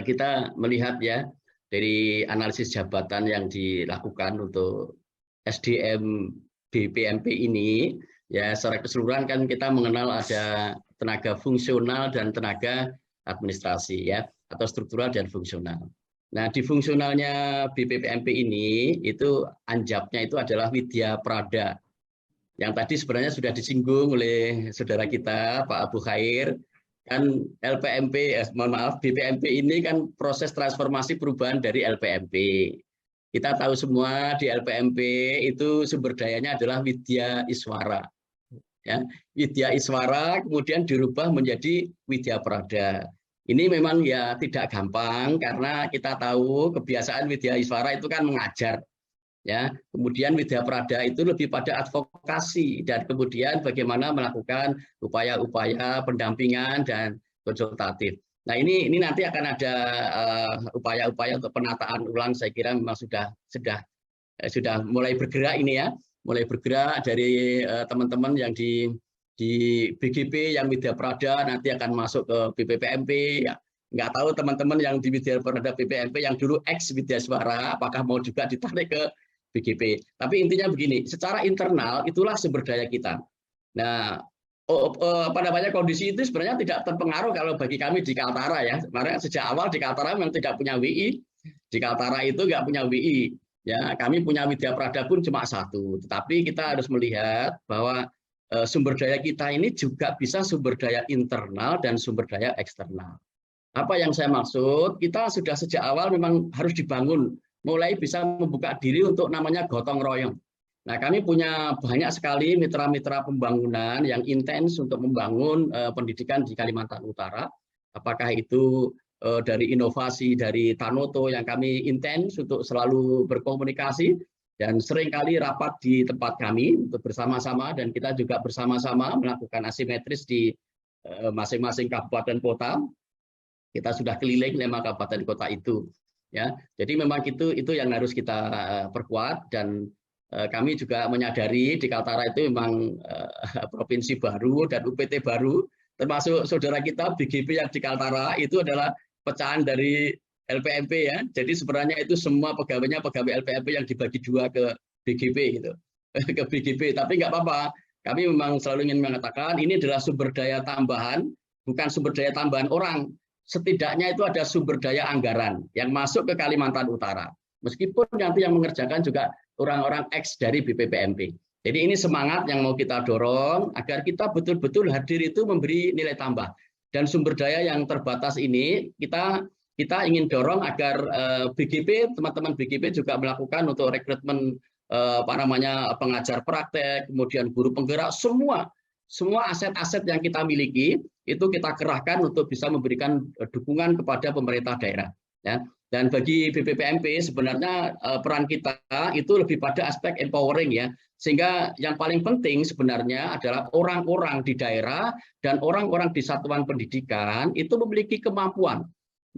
Kita melihat ya dari analisis jabatan yang dilakukan untuk SDM BPMP ini, ya secara keseluruhan kan kita mengenal ada tenaga fungsional dan tenaga administrasi ya, atau struktural dan fungsional. Nah di fungsionalnya BPMP ini itu anjabnya itu adalah Widya Prada. Yang tadi sebenarnya sudah disinggung oleh saudara kita Pak Abu Khair, kan BPMP ini kan proses transformasi perubahan dari LPMP. Kita tahu semua di LPMP itu sumber dayanya adalah Widya Iswara. Ya, Widya Iswara kemudian dirubah menjadi Widya Prada. Ini memang ya tidak gampang karena kita tahu kebiasaan Widya Iswara itu kan mengajar. Ya, kemudian Widya Prada itu lebih pada advokasi dan kemudian bagaimana melakukan upaya-upaya pendampingan dan konsultatif. Nah ini nanti akan ada upaya-upaya untuk penataan ulang. Saya kira memang sudah mulai bergerak ini ya, mulai bergerak dari teman-teman yang di BGP yang Widya Prada nanti akan masuk ke BPMP ya. Nggak tahu teman-teman yang di Widya Prada BPMP yang dulu ex Widya Iswara apakah mau juga ditarik ke BGP. Tapi intinya begini, secara internal itulah sumber daya kita. Nah, kondisi itu sebenarnya tidak terpengaruh kalau bagi kami di Kaltara ya. Karena sejak awal di Kaltara memang tidak punya WI. Di Kaltara itu nggak punya WI. Ya, kami punya Widya Prada pun cuma satu. Tetapi kita harus melihat bahwa sumber daya kita ini juga bisa sumber daya internal dan sumber daya eksternal. Apa yang saya maksud? Kita sudah sejak awal memang harus dibangun mulai bisa membuka diri untuk namanya gotong royong. Nah, kami punya banyak sekali mitra-mitra pembangunan yang intens untuk membangun pendidikan di Kalimantan Utara. Apakah itu dari inovasi dari Tanoto yang kami intens untuk selalu berkomunikasi dan seringkali rapat di tempat kami untuk bersama-sama dan kita juga bersama-sama melakukan asimetris di masing-masing kabupaten kota. Kita sudah keliling 5 kabupaten kota itu. Ya, jadi memang itu yang harus kita perkuat dan kami juga menyadari di Kaltara itu memang provinsi baru dan UPT baru, termasuk saudara kita BGP yang di Kaltara itu adalah pecahan dari LPMP ya. Jadi sebenarnya itu semua pegawainya pegawai LPMP yang dibagi dua ke BGP gitu, ke BGP. Tapi nggak apa-apa. Kami memang selalu ingin mengatakan ini adalah sumber daya tambahan, bukan sumber daya tambahan orang. Setidaknya itu ada sumber daya anggaran yang masuk ke Kalimantan Utara. Meskipun nanti yang mengerjakan juga orang-orang ex dari BPPMP. Jadi ini semangat yang mau kita dorong agar kita betul-betul hadir itu memberi nilai tambah. Dan sumber daya yang terbatas ini kita ingin dorong agar BGP, teman-teman BGP juga melakukan untuk rekrutmen pengajar praktek, kemudian guru penggerak, semua aset-aset yang kita miliki itu kita kerahkan untuk bisa memberikan dukungan kepada pemerintah daerah. ya. Dan bagi BPPMP sebenarnya peran kita itu lebih pada aspek empowering ya. Sehingga yang paling penting sebenarnya adalah orang-orang di daerah dan orang-orang di satuan pendidikan itu memiliki kemampuan.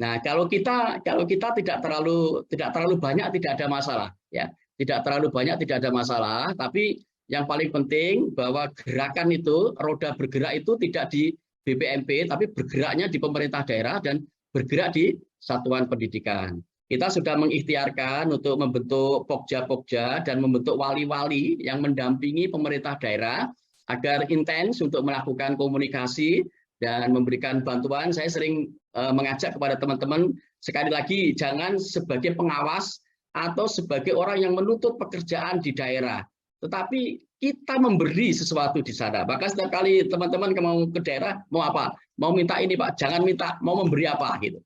Nah, kalau kita tidak terlalu banyak tidak ada masalah ya. Tidak terlalu banyak tidak ada masalah, tapi yang paling penting bahwa gerakan itu, roda bergerak itu tidak di BPMP tapi bergeraknya di pemerintah daerah dan bergerak di satuan pendidikan. Kita sudah mengikhtiarkan untuk membentuk pokja-pokja dan membentuk wali-wali yang mendampingi pemerintah daerah agar intens untuk melakukan komunikasi dan memberikan bantuan. Saya sering mengajak kepada teman-teman, sekali lagi jangan sebagai pengawas atau sebagai orang yang menuntut pekerjaan di daerah, tetapi kita memberi sesuatu di sana. Bahkan setiap kali teman-teman mau ke daerah, mau apa? Mau minta ini Pak, jangan minta, mau memberi apa gitu.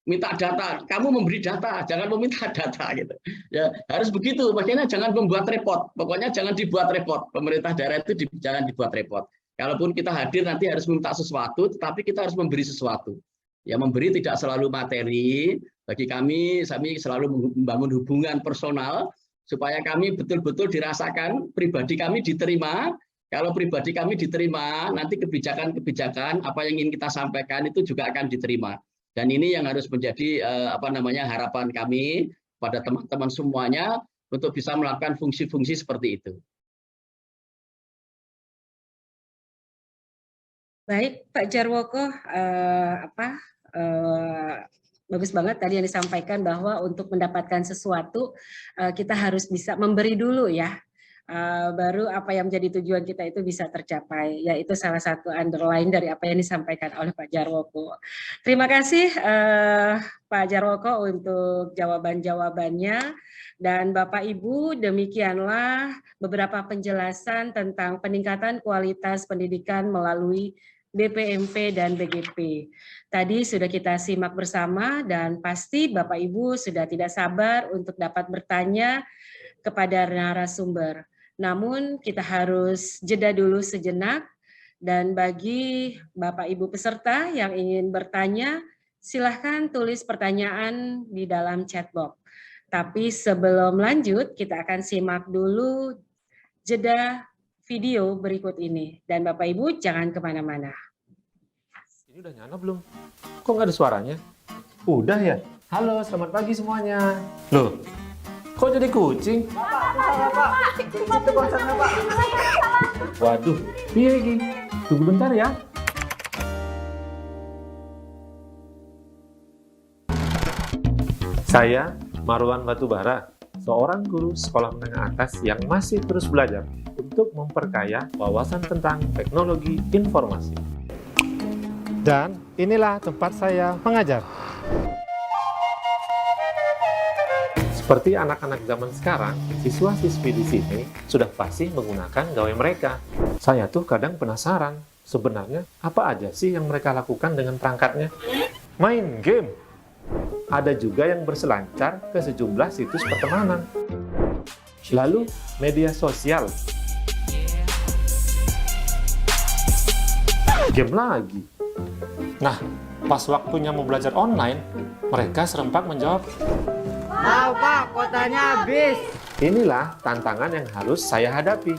Minta data, kamu memberi data, jangan meminta data gitu. Ya, harus begitu. Makanya jangan membuat repot. Pokoknya jangan dibuat repot. Pemerintah daerah itu jangan dibuat repot. Kalaupun kita hadir nanti harus minta sesuatu, tetapi kita harus memberi sesuatu. Ya, memberi tidak selalu materi. Bagi kami selalu membangun hubungan personal supaya kami betul-betul dirasakan, pribadi kami diterima. Kalau pribadi kami diterima, nanti kebijakan-kebijakan apa yang ingin kita sampaikan itu juga akan diterima. Dan ini yang harus menjadi harapan kami pada teman-teman semuanya untuk bisa melakukan fungsi-fungsi seperti itu. Baik, Pak Jarwoko, bagus banget tadi yang disampaikan bahwa untuk mendapatkan sesuatu kita harus bisa memberi dulu ya. Baru apa yang menjadi tujuan kita itu bisa tercapai. Ya, itu salah satu underline dari apa yang disampaikan oleh Pak Jarwoko. Terima kasih Pak Jarwoko untuk jawaban-jawabannya. Dan Bapak Ibu, demikianlah beberapa penjelasan tentang peningkatan kualitas pendidikan melalui BPMP dan BGP. Tadi sudah kita simak bersama dan pasti Bapak Ibu sudah tidak sabar untuk dapat bertanya kepada narasumber. Namun kita harus jeda dulu sejenak, dan bagi Bapak Ibu peserta yang ingin bertanya, silahkan tulis pertanyaan di dalam chat box. Tapi sebelum lanjut, kita akan simak dulu jeda video berikut ini. Dan Bapak Ibu jangan kemana-mana. Ini udah nyala belum? Kok nggak ada suaranya? Udah ya? Halo, selamat pagi semuanya. Loh, kok jadi kucing? Pak. Waduh, piye iki? Tunggu bentar ya. Saya Marwan Batubara, seorang guru sekolah menengah atas yang masih terus belajar untuk memperkaya wawasan tentang teknologi informasi. Dan inilah tempat saya mengajar. Seperti anak-anak zaman sekarang, siswa-siswi di sini sudah pasti menggunakan gawai mereka. Saya tuh kadang penasaran, sebenarnya apa aja sih yang mereka lakukan dengan perangkatnya? Main game. Ada juga yang berselancar ke sejumlah situs pertemanan. Lalu, media sosial. Game lagi. Nah, pas waktunya mau belajar online, mereka serempak menjawab, "Tahu Pak, kuotanya habis." Inilah tantangan yang harus saya hadapi.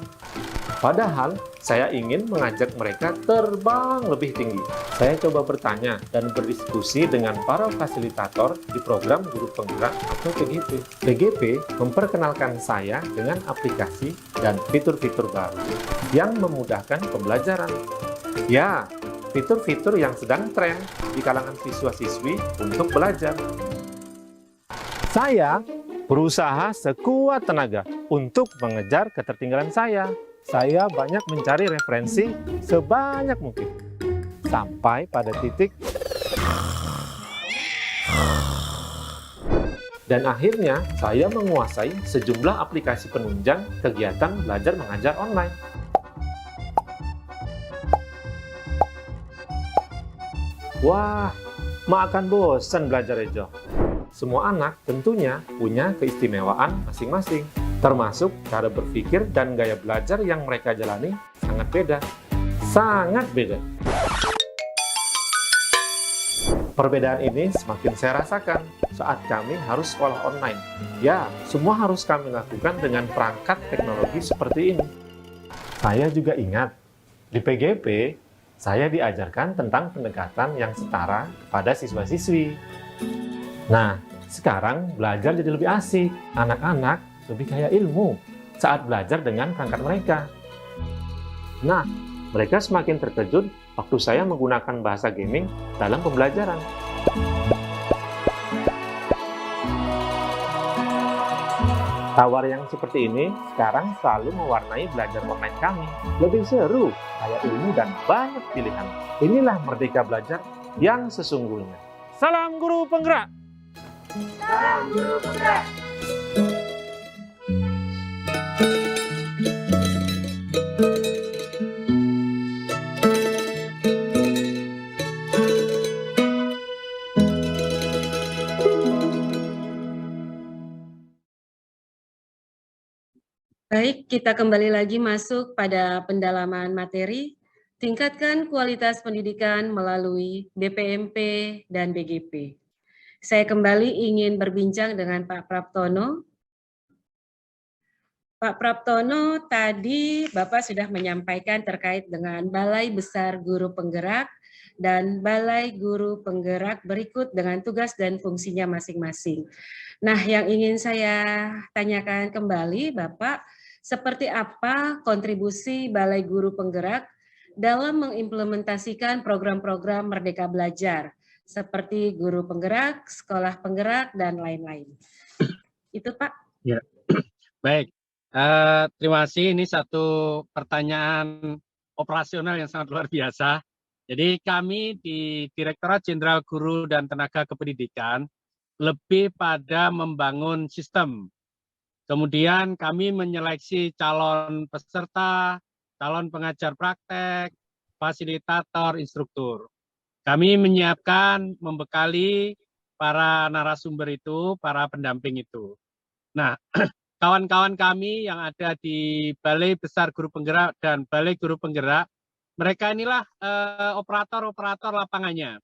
Padahal, saya ingin mengajak mereka terbang lebih tinggi. Saya coba bertanya dan berdiskusi dengan para fasilitator di program Guru Penggerak atau PGP. PGP memperkenalkan saya dengan aplikasi dan fitur-fitur baru yang memudahkan pembelajaran. Ya, fitur-fitur yang sedang tren di kalangan siswa-siswi untuk belajar. Saya berusaha sekuat tenaga untuk mengejar ketertinggalan saya. Saya banyak mencari referensi sebanyak mungkin. Sampai pada titik. Dan akhirnya saya menguasai sejumlah aplikasi penunjang kegiatan belajar mengajar online. Wah, makan bosan belajar Ejo. Semua anak tentunya punya keistimewaan masing-masing, termasuk cara berpikir dan gaya belajar yang mereka jalani sangat beda. Perbedaan ini semakin saya rasakan saat kami harus sekolah online. Ya, semua harus kami lakukan dengan perangkat teknologi seperti ini. Saya juga ingat, di PGP, saya diajarkan tentang pendekatan yang setara kepada siswa-siswi. Nah, sekarang belajar jadi lebih asik. Anak-anak lebih kaya ilmu saat belajar dengan perangkat mereka. Nah, mereka semakin terkejut waktu saya menggunakan bahasa gaming dalam pembelajaran. Tawar yang seperti ini sekarang selalu mewarnai belajar online kami. Lebih seru, kaya ilmu dan banyak pilihan. Inilah Merdeka Belajar yang sesungguhnya. Salam guru penggerak! Salam guru penggerak. Baik, kita kembali lagi masuk pada pendalaman materi. Tingkatkan kualitas pendidikan melalui BPMP dan BGP. Saya kembali ingin berbincang dengan Pak Praptono. Pak Praptono, tadi Bapak sudah menyampaikan terkait dengan Balai Besar Guru Penggerak dan Balai Guru Penggerak berikut dengan tugas dan fungsinya masing-masing. Nah, yang ingin saya tanyakan kembali, Bapak, seperti apa kontribusi Balai Guru Penggerak dalam mengimplementasikan program-program Merdeka Belajar, seperti guru penggerak, sekolah penggerak, dan lain-lain. Itu Pak. Ya, baik. Terima kasih. Ini satu pertanyaan operasional yang sangat luar biasa. Jadi kami di Direktorat Jenderal Guru dan Tenaga Kependidikan lebih pada membangun sistem. Kemudian kami menyeleksi calon peserta, calon pengajar praktek, fasilitator, instruktur. Kami menyiapkan, membekali para narasumber itu, para pendamping itu. Nah, kawan-kawan kami yang ada di Balai Besar Guru Penggerak dan Balai Guru Penggerak, mereka inilah operator-operator lapangannya.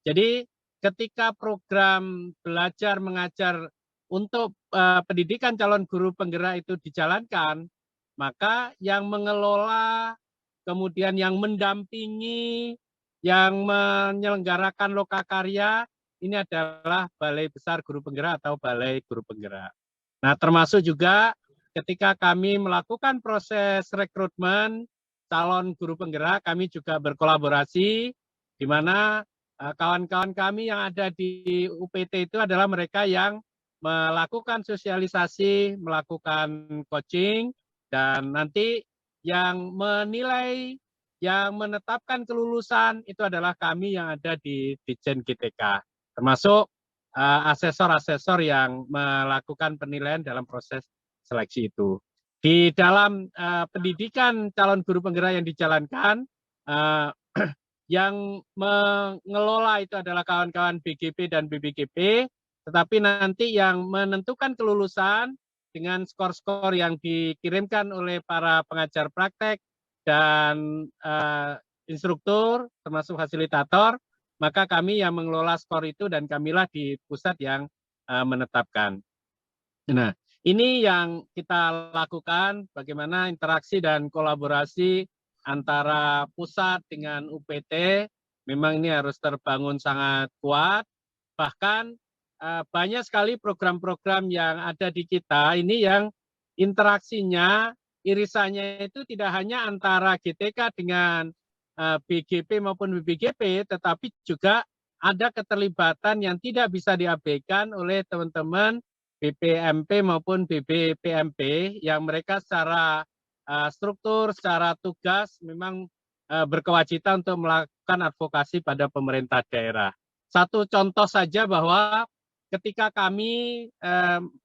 Jadi ketika program belajar mengajar untuk pendidikan calon guru penggerak itu dijalankan, maka yang mengelola, kemudian yang mendampingi, yang menyelenggarakan lokakarya, ini adalah Balai Besar Guru Penggerak atau Balai Guru Penggerak. Nah, termasuk juga ketika kami melakukan proses rekrutmen calon guru penggerak, kami juga berkolaborasi, di mana kawan-kawan kami yang ada di UPT itu adalah mereka yang melakukan sosialisasi, melakukan coaching, dan nanti yang menilai, yang menetapkan kelulusan itu adalah kami yang ada di Ditjen GTK, termasuk asesor-asesor yang melakukan penilaian dalam proses seleksi itu. Di dalam pendidikan calon guru penggerak yang dijalankan, yang mengelola itu adalah kawan-kawan BGP dan BBGP, tetapi nanti yang menentukan kelulusan dengan skor-skor yang dikirimkan oleh para pengajar praktek dan instruktur, termasuk fasilitator, maka kami yang mengelola skor itu dan kamilah di pusat yang menetapkan. Nah, ini yang kita lakukan, bagaimana interaksi dan kolaborasi antara pusat dengan UPT, memang ini harus terbangun sangat kuat, bahkan banyak sekali program-program yang ada di kita, ini yang interaksinya, irisannya itu tidak hanya antara GTK dengan BGP maupun BBGP, tetapi juga ada keterlibatan yang tidak bisa diabaikan oleh teman-teman BPMP maupun BBPMP yang mereka secara struktur, secara tugas memang berkewajiban untuk melakukan advokasi pada pemerintah daerah. Satu contoh saja bahwa ketika kami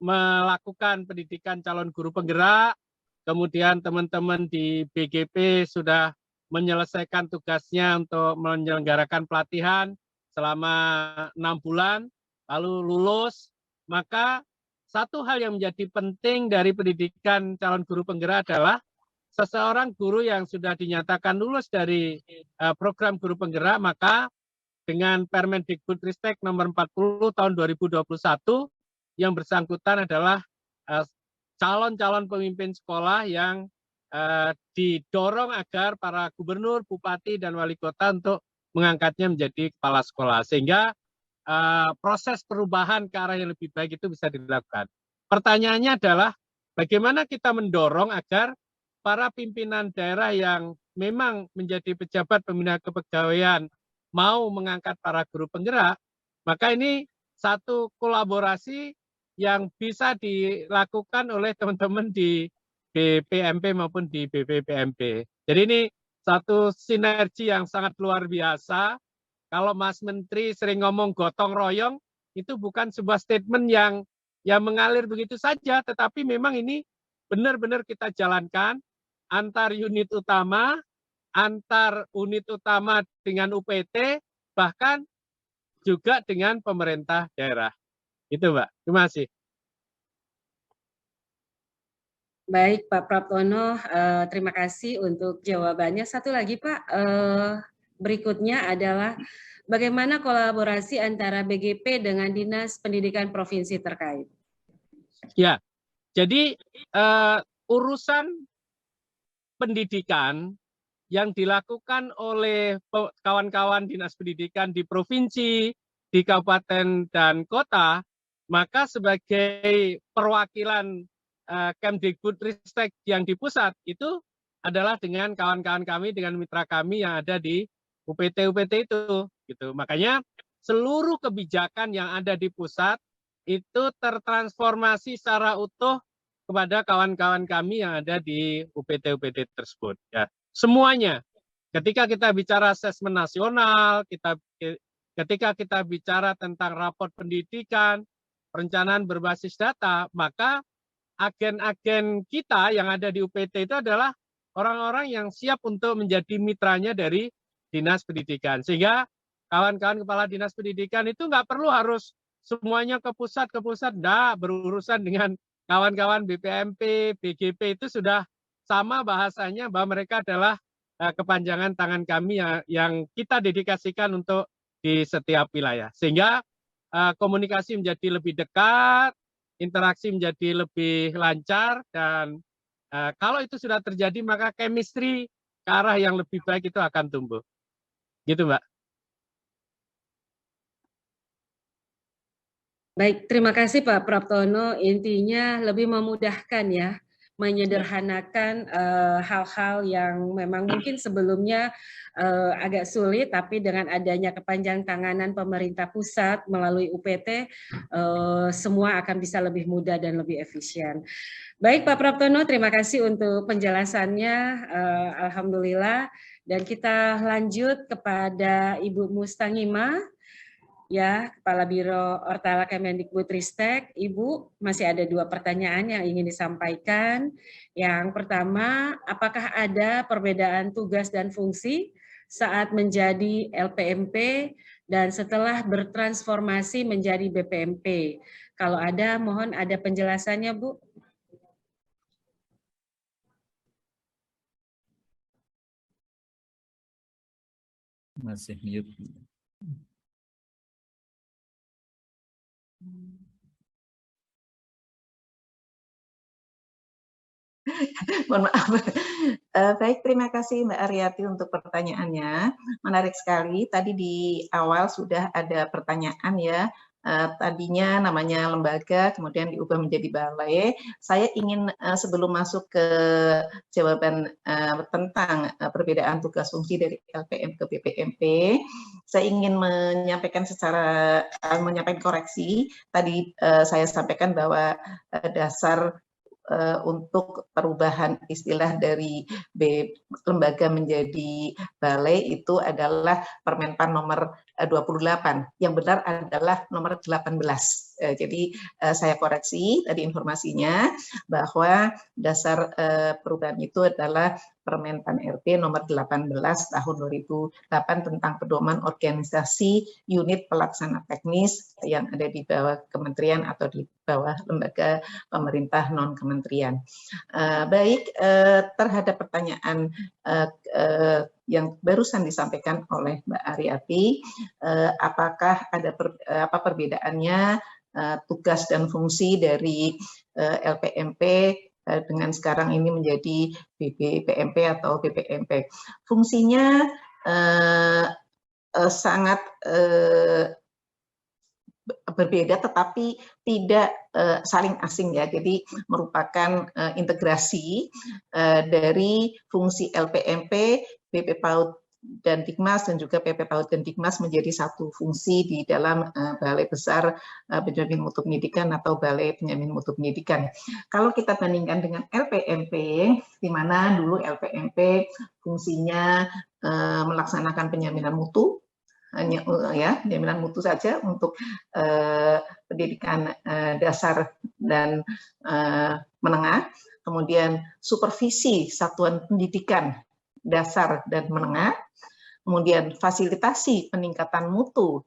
melakukan pendidikan calon guru penggerak, kemudian teman-teman di BGP sudah menyelesaikan tugasnya untuk menyelenggarakan pelatihan selama 6 bulan, lalu lulus, maka satu hal yang menjadi penting dari pendidikan calon guru penggerak adalah seseorang guru yang sudah dinyatakan lulus dari program guru penggerak, maka dengan Permendikbudristek nomor 40 tahun 2021 yang bersangkutan adalah calon-calon pemimpin sekolah yang didorong agar para gubernur, bupati, dan wali kota untuk mengangkatnya menjadi kepala sekolah. Sehingga proses perubahan ke arah yang lebih baik itu bisa dilakukan. Pertanyaannya adalah bagaimana kita mendorong agar para pimpinan daerah yang memang menjadi pejabat pembina kepegawaian mau mengangkat para guru penggerak, maka ini satu kolaborasi yang bisa dilakukan oleh teman-teman di BPMP maupun di BPPMP. Jadi ini satu sinergi yang sangat luar biasa. Kalau Mas Menteri sering ngomong gotong royong, itu bukan sebuah statement yang mengalir begitu saja, tetapi memang ini benar-benar kita jalankan antar unit utama dengan UPT, bahkan juga dengan pemerintah daerah. Itu, Mbak. Terima kasih. Baik, Pak Praptono, terima kasih untuk jawabannya. Satu lagi, Pak, berikutnya adalah bagaimana kolaborasi antara BGP dengan Dinas Pendidikan Provinsi terkait? Ya, jadi urusan pendidikan yang dilakukan oleh kawan-kawan Dinas Pendidikan di provinsi, di kabupaten dan kota, maka sebagai perwakilan Kemdikbudristek yang di pusat itu adalah dengan kawan-kawan kami, dengan mitra kami yang ada di UPT-UPT itu, gitu. Makanya seluruh kebijakan yang ada di pusat itu tertransformasi secara utuh kepada kawan-kawan kami yang ada di UPT-UPT tersebut. Ya, semuanya. Ketika kita bicara asesmen nasional, ketika kita bicara tentang rapor pendidikan, perencanaan berbasis data, maka agen-agen kita yang ada di UPT itu adalah orang-orang yang siap untuk menjadi mitranya dari Dinas Pendidikan. Sehingga kawan-kawan kepala Dinas Pendidikan itu nggak perlu harus semuanya ke pusat, enggak, berurusan dengan kawan-kawan BPMP, BGP itu sudah sama bahasanya bahwa mereka adalah kepanjangan tangan kami yang kita dedikasikan untuk di setiap wilayah. Sehingga komunikasi menjadi lebih dekat, interaksi menjadi lebih lancar, dan kalau itu sudah terjadi maka chemistry ke arah yang lebih baik itu akan tumbuh. Gitu, Mbak. Baik, terima kasih Pak Praptono. Intinya lebih memudahkan ya, menyederhanakan hal-hal yang memang mungkin sebelumnya agak sulit, tapi dengan adanya kepanjang tanganan pemerintah pusat melalui UPT, semua akan bisa lebih mudah dan lebih efisien. Baik Pak Praptono, terima kasih untuk penjelasannya. Alhamdulillah. Dan kita lanjut kepada Ibu Mustangima, ya, Kepala Biro Ortala Kemendikbudristek. Ibu, masih ada 2 pertanyaan yang ingin disampaikan. Yang pertama, apakah ada perbedaan tugas dan fungsi saat menjadi LPMP dan setelah bertransformasi menjadi BPMP? Kalau ada, mohon ada penjelasannya, Bu. Masih mute. Mohon maaf. Baik, terima kasih Mbak Aryati untuk pertanyaannya. Menarik sekali. Tadi di awal sudah ada pertanyaan ya. Tadinya namanya lembaga, kemudian diubah menjadi balai. Saya ingin sebelum masuk ke jawaban tentang perbedaan tugas fungsi dari LPM ke BPMP, saya ingin menyampaikan koreksi. Tadi saya sampaikan bahwa dasar untuk perubahan istilah dari lembaga menjadi balai itu adalah Permenpan nomor 28. Yang benar adalah nomor 18. Jadi saya koreksi tadi informasinya bahwa dasar perubahan itu adalah Permenpan RT nomor 18 tahun 2008 tentang pedoman organisasi unit pelaksana teknis yang ada di bawah kementerian atau di bawah lembaga pemerintah non kementerian. Baik, terhadap pertanyaan yang barusan disampaikan oleh Mbak Aryati, apakah ada apa perbedaannya tugas dan fungsi dari LPMP dengan sekarang ini menjadi BBPMP atau BPMP. Fungsinya sangat berbeda tetapi tidak saling asing ya. Jadi merupakan integrasi dari fungsi LPMP, BP PAUD dan Dikmas dan juga PP PAUD dan Dikmas menjadi satu fungsi di dalam Balai Besar Penjamin Mutu Pendidikan atau Balai Penjamin Mutu Pendidikan. Kalau kita bandingkan dengan LPMP, di mana dulu LPMP fungsinya melaksanakan penjaminan mutu, hanya ya jaminan mutu saja untuk pendidikan dasar dan menengah, kemudian supervisi satuan pendidikan dasar dan menengah, kemudian fasilitasi peningkatan mutu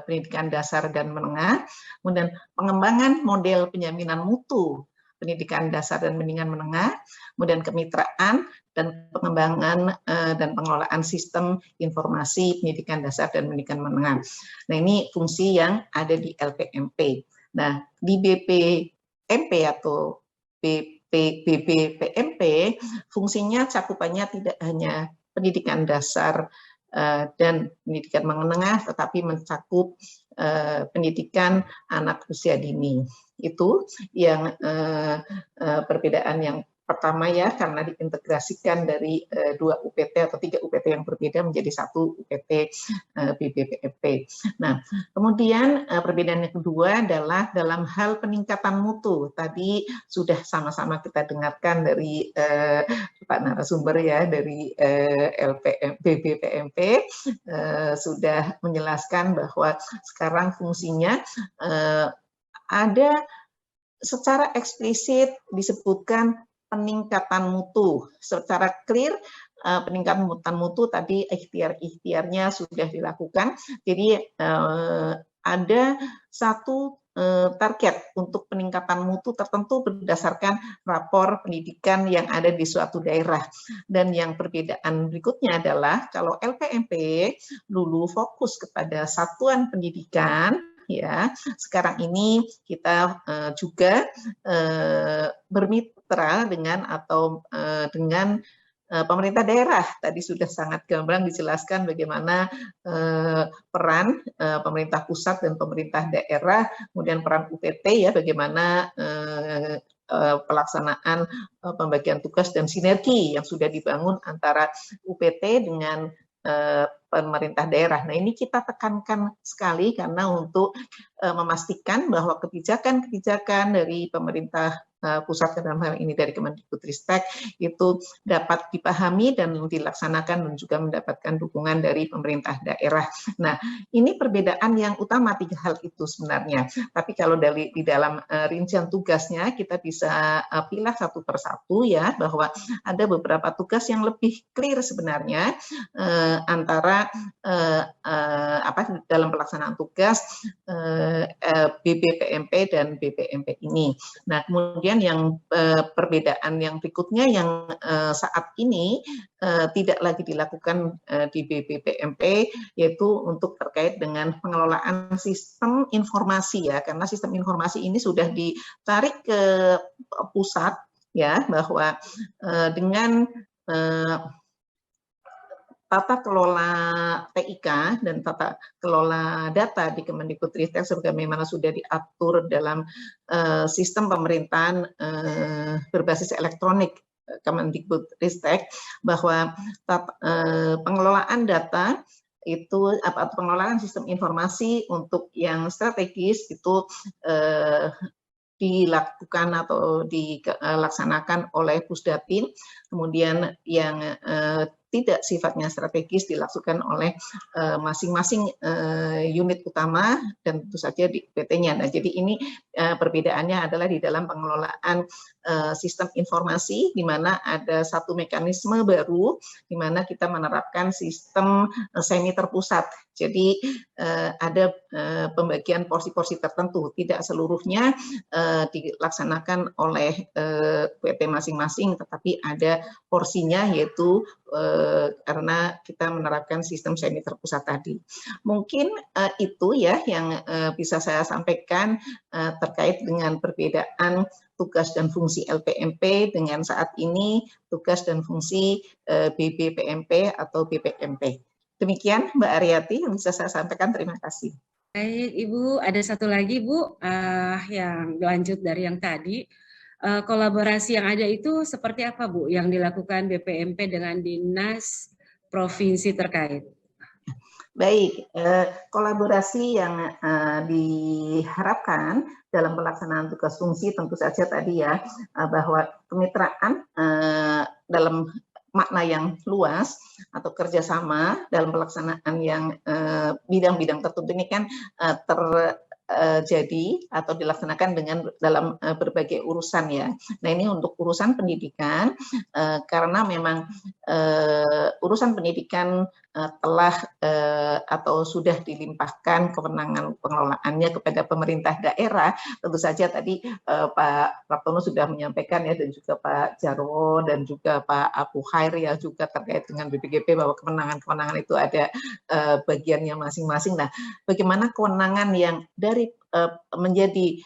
pendidikan dasar dan menengah, kemudian pengembangan model penjaminan mutu pendidikan dasar dan pendidikan menengah, kemudian kemitraan dan pengembangan dan pengelolaan sistem informasi pendidikan dasar dan pendidikan menengah. Nah, ini fungsi yang ada di LPMP. Nah, di BPMP atau BBPMP, fungsinya cakupannya tidak hanya pendidikan dasar dan pendidikan menengah, tetapi mencakup pendidikan anak usia dini. Itu yang perbedaan yang pertama ya, karena diintegrasikan dari 2 UPT atau 3 UPT yang berbeda menjadi 1 UPT BBPMP. Nah, kemudian perbedaan yang kedua adalah dalam hal peningkatan mutu. Tadi sudah sama-sama kita dengarkan dari Pak narasumber ya, dari BBPMP sudah menjelaskan bahwa sekarang fungsinya ada secara eksplisit disebutkan peningkatan mutu. Secara clear, peningkatan mutu tadi ikhtiarnya sudah dilakukan. Jadi ada satu target untuk peningkatan mutu tertentu berdasarkan rapor pendidikan yang ada di suatu daerah. Dan yang perbedaan berikutnya adalah kalau LPMP dulu fokus kepada satuan pendidikan, ya, sekarang ini kita juga bermitra dengan dengan pemerintah daerah. Tadi sudah sangat gamblang dijelaskan bagaimana peran pemerintah pusat dan pemerintah daerah, kemudian peran UPT ya, bagaimana pelaksanaan pembagian tugas dan sinergi yang sudah dibangun antara UPT dengan pemerintah daerah. Nah, ini kita tekankan sekali karena untuk memastikan bahwa kebijakan-kebijakan dari pemerintah pusat dalam hal ini dari Kemendikbudristek itu dapat dipahami dan dilaksanakan dan juga mendapatkan dukungan dari pemerintah daerah. Nah, ini perbedaan yang utama 3 hal itu sebenarnya. Tapi kalau di dalam rincian tugasnya kita bisa pilih satu persatu ya, bahwa ada beberapa tugas yang lebih clear sebenarnya antara dalam pelaksanaan tugas BBPMP dan BPMP ini. Nah, kemudian yang perbedaan yang berikutnya yang saat ini tidak lagi dilakukan di BBPMP, yaitu untuk terkait dengan pengelolaan sistem informasi ya, karena sistem informasi ini sudah ditarik ke pusat ya, bahwa dengan tata kelola TIK dan tata kelola data di Kemendikbudristek sebagaimana sudah diatur dalam sistem pemerintahan berbasis elektronik Kemendikbudristek, bahwa pengelolaan data itu pengelolaan sistem informasi untuk yang strategis itu dilakukan atau dilaksanakan oleh Pusdatin, kemudian yang tidak sifatnya strategis dilakukan oleh masing-masing unit utama dan tentu saja di PT-nya. Nah, jadi ini perbedaannya adalah di dalam pengelolaan sistem informasi, di mana ada satu mekanisme baru, di mana kita menerapkan sistem semi terpusat. Jadi ada pembagian porsi-porsi tertentu, tidak seluruhnya dilaksanakan oleh PT masing-masing, tetapi ada porsinya yaitu karena kita menerapkan sistem semi terpusat tadi. Mungkin itu ya yang bisa saya sampaikan terkait dengan perbedaan tugas dan fungsi LPMP dengan saat ini tugas dan fungsi BBPMP atau BPMP. Demikian Mbak Aryati yang bisa saya sampaikan. Terima kasih. Baik, Ibu. Ada satu lagi, Bu, yang lanjut dari yang tadi. Kolaborasi yang ada itu seperti apa, Bu, yang dilakukan BPMP dengan dinas provinsi terkait? Baik, kolaborasi yang diharapkan dalam pelaksanaan tugas fungsi tentu saja tadi ya, bahwa kemitraan dalam makna yang luas atau kerjasama dalam pelaksanaan yang bidang-bidang tertentu ini kan terjadi atau dilaksanakan dengan dalam berbagai urusan ya. Nah ini untuk urusan pendidikan karena memang urusan pendidikan telah atau sudah dilimpahkan kewenangan pengelolaannya kepada pemerintah daerah. Tentu saja tadi Pak Praptono sudah menyampaikan ya, dan juga Pak Jarwo dan juga Pak Abu Khair ya juga terkait dengan BPGP bahwa kewenangan-kewenangan itu ada bagiannya masing-masing. Nah, bagaimana kewenangan yang dari menjadi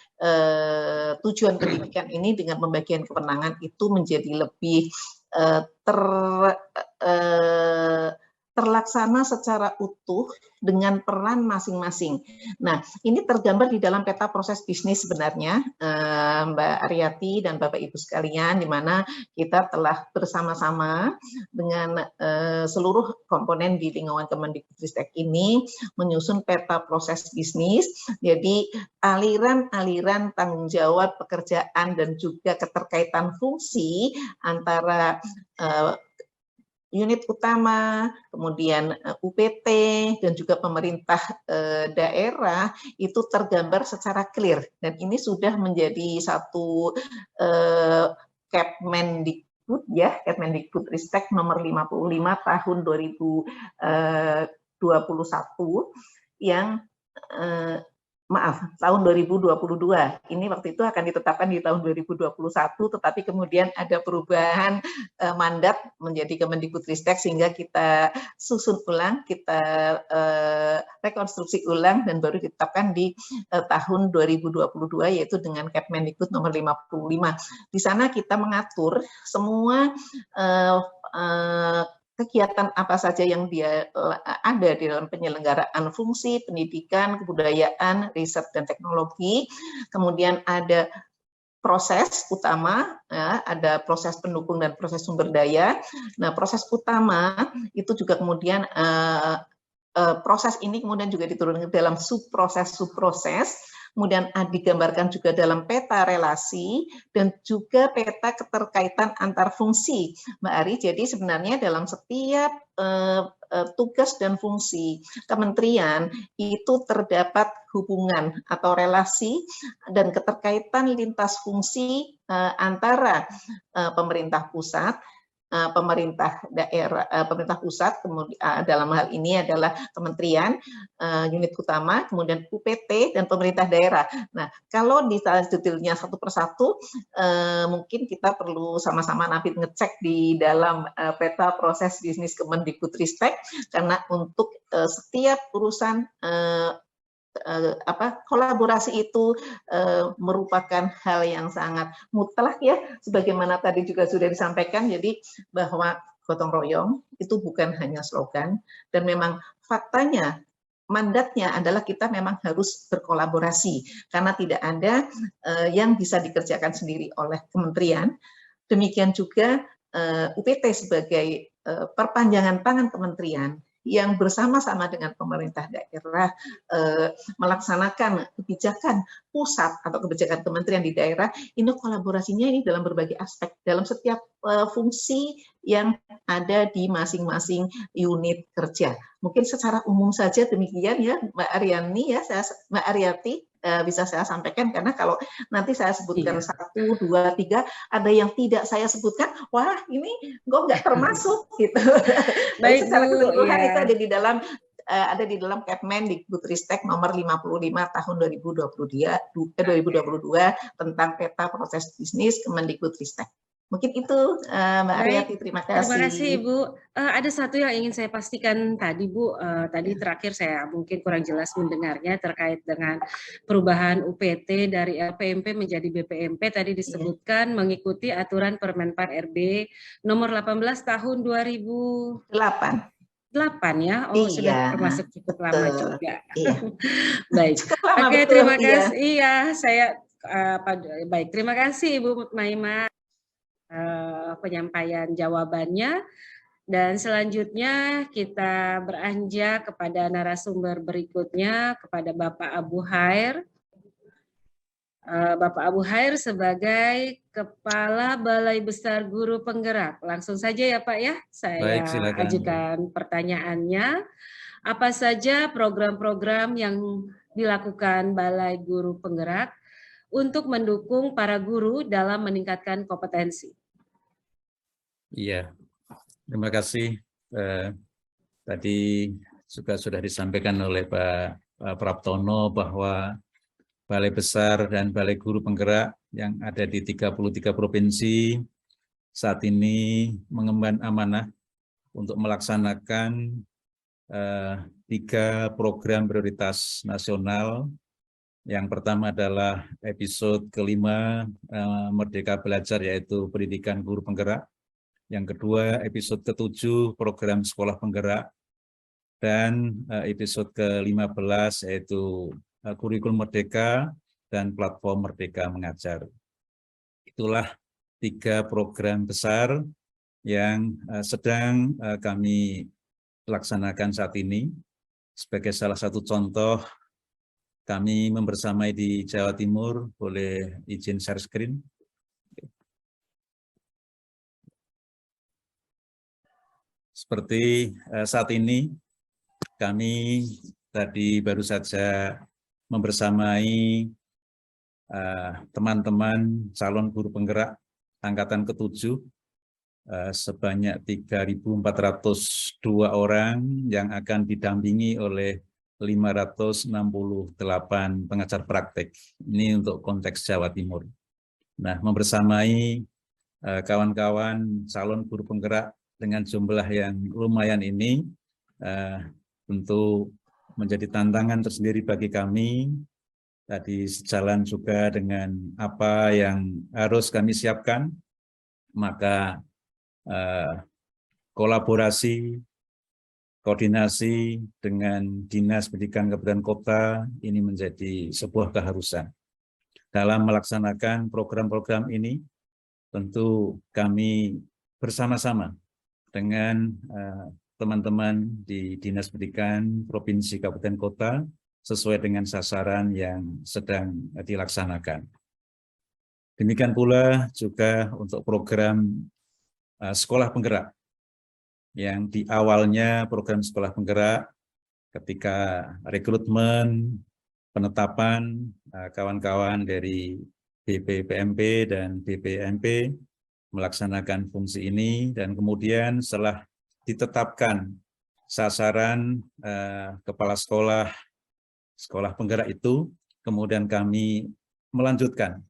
tujuan pendidikan ini dengan pembagian kewenangan itu menjadi lebih terlaksana secara utuh dengan peran masing-masing. Nah, ini tergambar di dalam peta proses bisnis sebenarnya, Mbak Aryati dan Bapak Ibu sekalian, di mana kita telah bersama-sama dengan seluruh komponen di lingkungan Kemendikbudristek ini menyusun peta proses bisnis. Jadi aliran-aliran tanggung jawab pekerjaan dan juga keterkaitan fungsi antara unit utama, kemudian UPT, dan juga pemerintah daerah itu tergambar secara clear. Dan ini sudah menjadi satu Kemendikbud ya, Kemendikbudristek nomor 55 tahun 2021 yang tahun 2022. Ini waktu itu akan ditetapkan di tahun 2021, tetapi kemudian ada perubahan mandat menjadi Kemendikbudristek sehingga kita susun ulang, kita rekonstruksi ulang dan baru ditetapkan di tahun 2022 yaitu dengan Kemendikbud nomor 55. Di sana kita mengatur semua kegiatan apa saja yang dia ada di dalam penyelenggaraan fungsi pendidikan, kebudayaan, riset dan teknologi. Kemudian ada proses utama, ya, ada proses pendukung dan proses sumber daya. Nah, proses utama itu juga kemudian proses ini kemudian juga diturunkan dalam subproses, kemudian digambarkan juga dalam peta relasi dan juga peta keterkaitan antar fungsi, Mbak Ari. Jadi sebenarnya dalam setiap tugas dan fungsi kementerian itu terdapat hubungan atau relasi dan keterkaitan lintas fungsi antara pemerintah pusat, pemerintah daerah, pemerintah pusat, kemudian dalam hal ini adalah kementerian, unit utama, kemudian UPT dan pemerintah daerah. Nah, kalau detailnya satu persatu, mungkin kita perlu sama-sama nanti ngecek di dalam peta proses bisnis Kemendikbudristek, karena untuk setiap urusan kolaborasi itu merupakan hal yang sangat mutlak ya, sebagaimana tadi juga sudah disampaikan. Jadi bahwa gotong royong itu bukan hanya slogan, dan memang faktanya mandatnya adalah kita memang harus berkolaborasi karena tidak ada yang bisa dikerjakan sendiri oleh kementerian. Demikian juga UPT sebagai perpanjangan tangan kementerian yang bersama-sama dengan pemerintah daerah melaksanakan kebijakan pusat atau kebijakan kementerian di daerah. Ini kolaborasinya ini dalam berbagai aspek, dalam setiap fungsi yang ada di masing-masing unit kerja. Mungkin secara umum saja demikian ya, Mbak Aryani ya, Mbak Aryati bisa saya sampaikan, karena kalau nanti saya sebutkan 1, 2, 3, ada yang tidak saya sebutkan, wah ini kok nggak termasuk gitu. Baik, secara keseluruhan itu ada di dalam Kemendikbudristek nomor 55 tahun 2022 tentang peta proses bisnis Kemendikbudristek. Mungkin itu Mbak Aryati, terima kasih. Terima kasih Ibu. Ada satu yang ingin saya pastikan tadi Bu, tadi terakhir saya mungkin kurang jelas mendengarnya terkait dengan perubahan UPT dari LPMP menjadi BPMP, tadi disebutkan mengikuti aturan Permenpan RB nomor 18 tahun 2008 ya. Oh, sudah termasuk cukup lama juga. Iya. Baik. Lama, Oke, betul, terima kasih. Iya, saya baik. Terima kasih Ibu Maima penyampaian jawabannya. Dan selanjutnya kita beranjak kepada narasumber berikutnya, kepada Bapak Abu Hair. Bapak Abu Hair sebagai Kepala Balai Besar Guru Penggerak. Langsung saja ya Pak ya, saya ajukan pertanyaannya. Apa saja program-program yang dilakukan Balai Guru Penggerak untuk mendukung para guru dalam meningkatkan kompetensi? Iya, terima kasih. Tadi juga sudah disampaikan oleh Pak Praptono bahwa Balai Besar dan Balai Guru Penggerak yang ada di 33 provinsi saat ini mengemban amanah untuk melaksanakan 3 program prioritas nasional. Yang pertama adalah episode kelima Merdeka Belajar, yaitu pendidikan guru penggerak. Yang kedua, episode ke-7 program sekolah penggerak. Dan episode ke-15 yaitu kurikulum merdeka dan platform Merdeka Mengajar. Itulah 3 program besar yang sedang kami laksanakan saat ini. Sebagai salah satu contoh, kami membersamai di Jawa Timur. Boleh izin share screen. Seperti saat ini, kami tadi baru saja membersamai teman-teman calon guru penggerak angkatan ke-7 sebanyak 3.402 orang yang akan didampingi oleh 568 pengajar praktek. Ini untuk konteks Jawa Timur. Nah, membersamai kawan-kawan calon guru penggerak dengan jumlah yang lumayan ini tentu menjadi tantangan tersendiri bagi kami. Tadi sejalan juga dengan apa yang harus kami siapkan, maka kolaborasi, koordinasi dengan Dinas Pendidikan Kabupaten Kota ini menjadi sebuah keharusan. Dalam melaksanakan program-program ini, tentu kami bersama-sama dengan teman-teman di Dinas Pendidikan Provinsi Kabupaten Kota sesuai dengan sasaran yang sedang dilaksanakan. Demikian pula juga untuk program sekolah penggerak, yang di awalnya program sekolah penggerak ketika rekrutmen, penetapan kawan-kawan dari BPPMP dan BPMP melaksanakan fungsi ini, dan kemudian setelah ditetapkan sasaran kepala sekolah penggerak itu, kemudian kami melanjutkan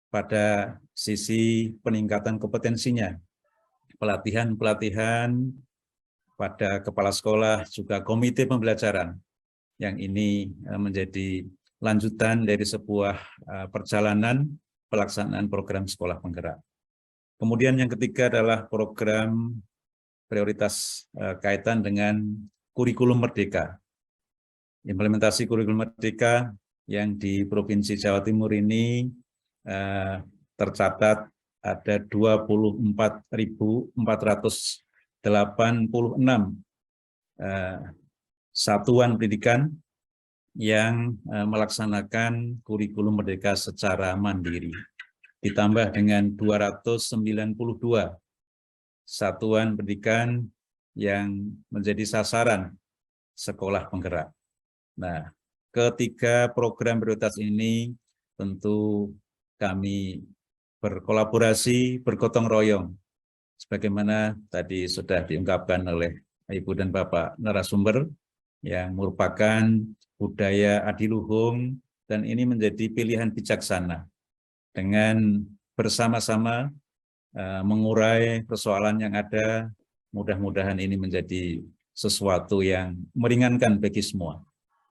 pada sisi peningkatan kompetensinya, pelatihan pada kepala sekolah, juga komite pembelajaran, yang ini menjadi lanjutan dari sebuah perjalanan pelaksanaan program sekolah penggerak. Kemudian yang ketiga adalah program prioritas kaitan dengan kurikulum merdeka. Implementasi kurikulum merdeka yang di Provinsi Jawa Timur ini tercatat ada 24.486 satuan pendidikan yang melaksanakan kurikulum merdeka secara mandiri. Ditambah dengan 292 satuan pendidikan yang menjadi sasaran sekolah penggerak. Nah, ketiga program prioritas ini tentu kami berkolaborasi, bergotong royong, sebagaimana tadi sudah diungkapkan oleh Ibu dan Bapak narasumber, yang merupakan budaya adiluhung, dan ini menjadi pilihan bijaksana dengan bersama-sama mengurai persoalan yang ada. Mudah-mudahan ini menjadi sesuatu yang meringankan bagi semua.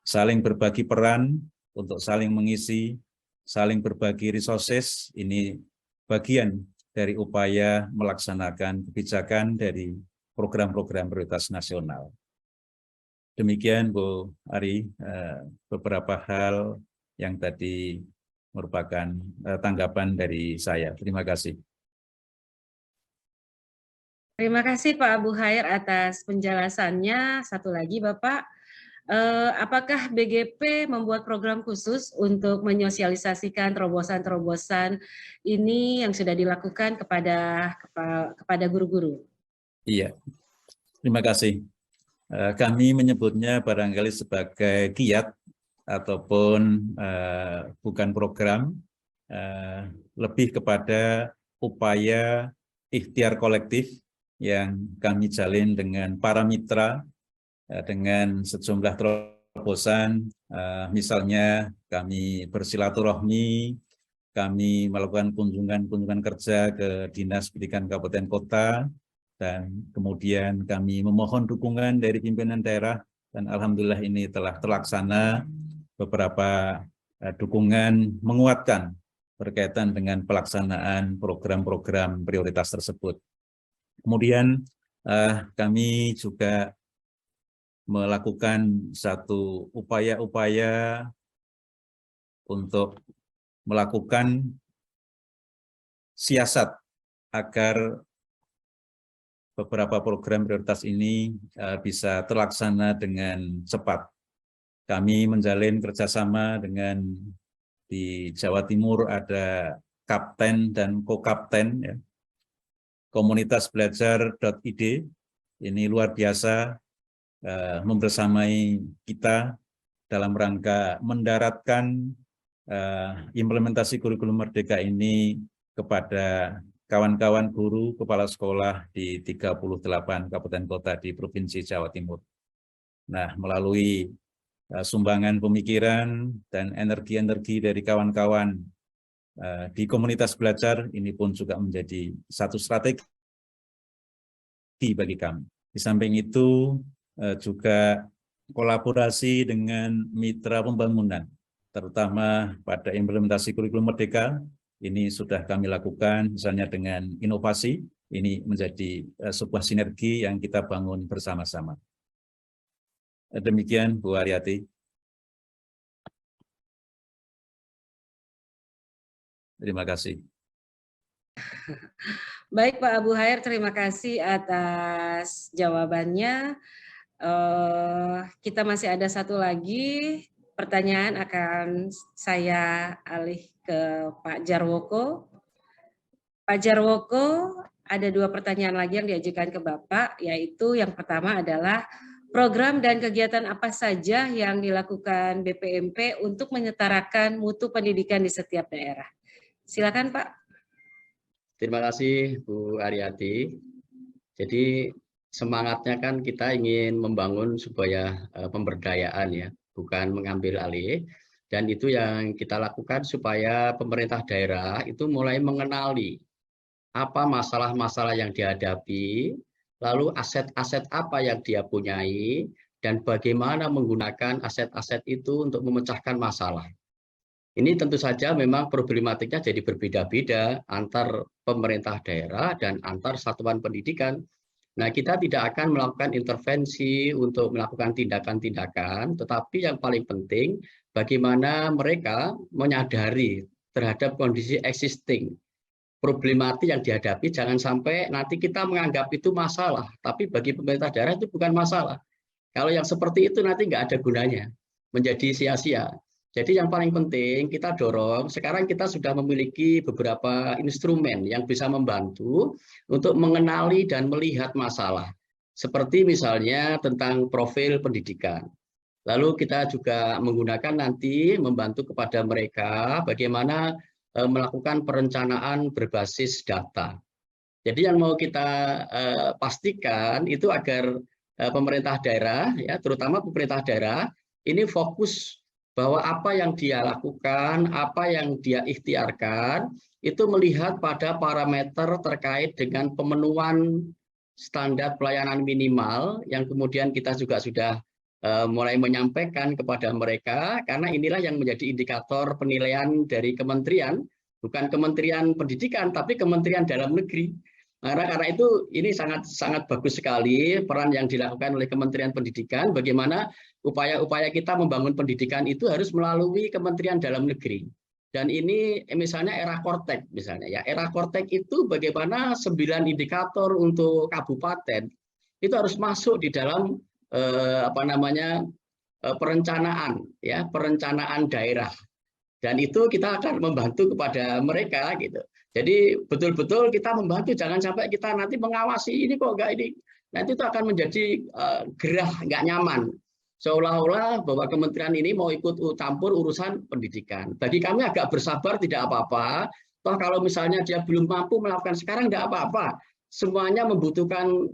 Saling berbagi peran untuk saling mengisi, saling berbagi resources, ini bagian dari upaya melaksanakan kebijakan dari program-program prioritas nasional. Demikian Bu Ari, beberapa hal yang tadi merupakan tanggapan dari saya. Terima kasih. Terima kasih Pak Abu Khair atas penjelasannya. Satu lagi Bapak, apakah BGP membuat program khusus untuk menyosialisasikan terobosan-terobosan ini yang sudah dilakukan kepada guru-guru? Iya, terima kasih. Kami menyebutnya barangkali sebagai giat ataupun bukan program, lebih kepada upaya ikhtiar kolektif yang kami jalin dengan para mitra, dengan sejumlah terobosan, misalnya kami bersilaturahmi, kami melakukan kunjungan kerja ke Dinas Pendidikan Kabupaten Kota, dan kemudian kami memohon dukungan dari pimpinan daerah, dan alhamdulillah ini telah terlaksana. Beberapa dukungan menguatkan berkaitan dengan pelaksanaan program-program prioritas tersebut. Kemudian kami juga melakukan satu upaya-upaya untuk melakukan siasat agar beberapa program prioritas ini bisa terlaksana dengan cepat. Kami menjalin kerjasama dengan di Jawa Timur ada kapten dan ko-kapten, ya. Komunitas belajar.id ini luar biasa membersamai kita dalam rangka mendaratkan implementasi kurikulum Merdeka ini kepada kawan-kawan guru kepala sekolah di 38 kabupaten kota di Provinsi Jawa Timur. Nah, melalui sumbangan pemikiran dan energi-energi dari kawan-kawan di komunitas belajar, ini pun juga menjadi satu strategi bagi kami. Di samping itu juga kolaborasi dengan mitra pembangunan, terutama pada implementasi kurikulum Merdeka, ini sudah kami lakukan misalnya dengan inovasi, ini menjadi sebuah sinergi yang kita bangun bersama-sama. Demikian Bu Aryati. Terima kasih. Baik Pak Abu Khair, terima kasih atas jawabannya. Kita masih ada satu lagi pertanyaan, akan saya alih ke Pak Jarwoko. Pak Jarwoko, ada dua pertanyaan lagi yang diajukan ke Bapak, yaitu yang pertama adalah program dan kegiatan apa saja yang dilakukan BPMP untuk menyetarakan mutu pendidikan di setiap daerah. Silakan Pak. Terima kasih Bu Aryati. Jadi semangatnya kan kita ingin membangun sebuah pemberdayaan, ya, bukan mengambil alih. Dan itu yang kita lakukan supaya pemerintah daerah itu mulai mengenali apa masalah-masalah yang dihadapi, lalu aset-aset apa yang dia punyai, dan bagaimana menggunakan aset-aset itu untuk memecahkan masalah. Ini tentu saja memang problematiknya jadi berbeda-beda antar pemerintah daerah dan antar satuan pendidikan. Nah, kita tidak akan melakukan intervensi untuk melakukan tindakan-tindakan, tetapi yang paling penting bagaimana mereka menyadari terhadap kondisi existing, problematik yang dihadapi, jangan sampai nanti kita menganggap itu masalah, tapi bagi pemerintah daerah itu bukan masalah. Kalau yang seperti itu nanti nggak ada gunanya, menjadi sia-sia. Jadi yang paling penting kita dorong, sekarang kita sudah memiliki beberapa instrumen yang bisa membantu untuk mengenali dan melihat masalah. Seperti misalnya tentang profil pendidikan. Lalu kita juga menggunakan nanti membantu kepada mereka bagaimana melakukan perencanaan berbasis data. Jadi yang mau kita pastikan itu agar pemerintah daerah, ya terutama pemerintah daerah, ini fokus bahwa apa yang dia lakukan, apa yang dia ikhtiarkan, itu melihat pada parameter terkait dengan pemenuhan standar pelayanan minimal yang kemudian kita juga sudah mulai menyampaikan kepada mereka, karena inilah yang menjadi indikator penilaian dari kementerian, bukan Kementerian Pendidikan, tapi Kementerian Dalam Negeri. Karena itu ini sangat bagus sekali peran yang dilakukan oleh Kementerian Pendidikan, bagaimana upaya-upaya kita membangun pendidikan itu harus melalui Kementerian Dalam Negeri. Dan ini misalnya era Kortek misalnya ya, era Kortek itu bagaimana 9 indikator untuk kabupaten itu harus masuk di dalam perencanaan ya, perencanaan daerah. Dan itu kita akan membantu kepada mereka gitu. Jadi betul-betul kita membantu, jangan sampai kita nanti mengawasi ini kok enggak ini. Nanti itu akan menjadi gerah, enggak nyaman. Seolah-olah bahwa kementerian ini mau ikut campur urusan pendidikan. Bagi kami agak bersabar tidak apa-apa. Toh kalau misalnya dia belum mampu melakukan sekarang enggak apa-apa. Semuanya membutuhkan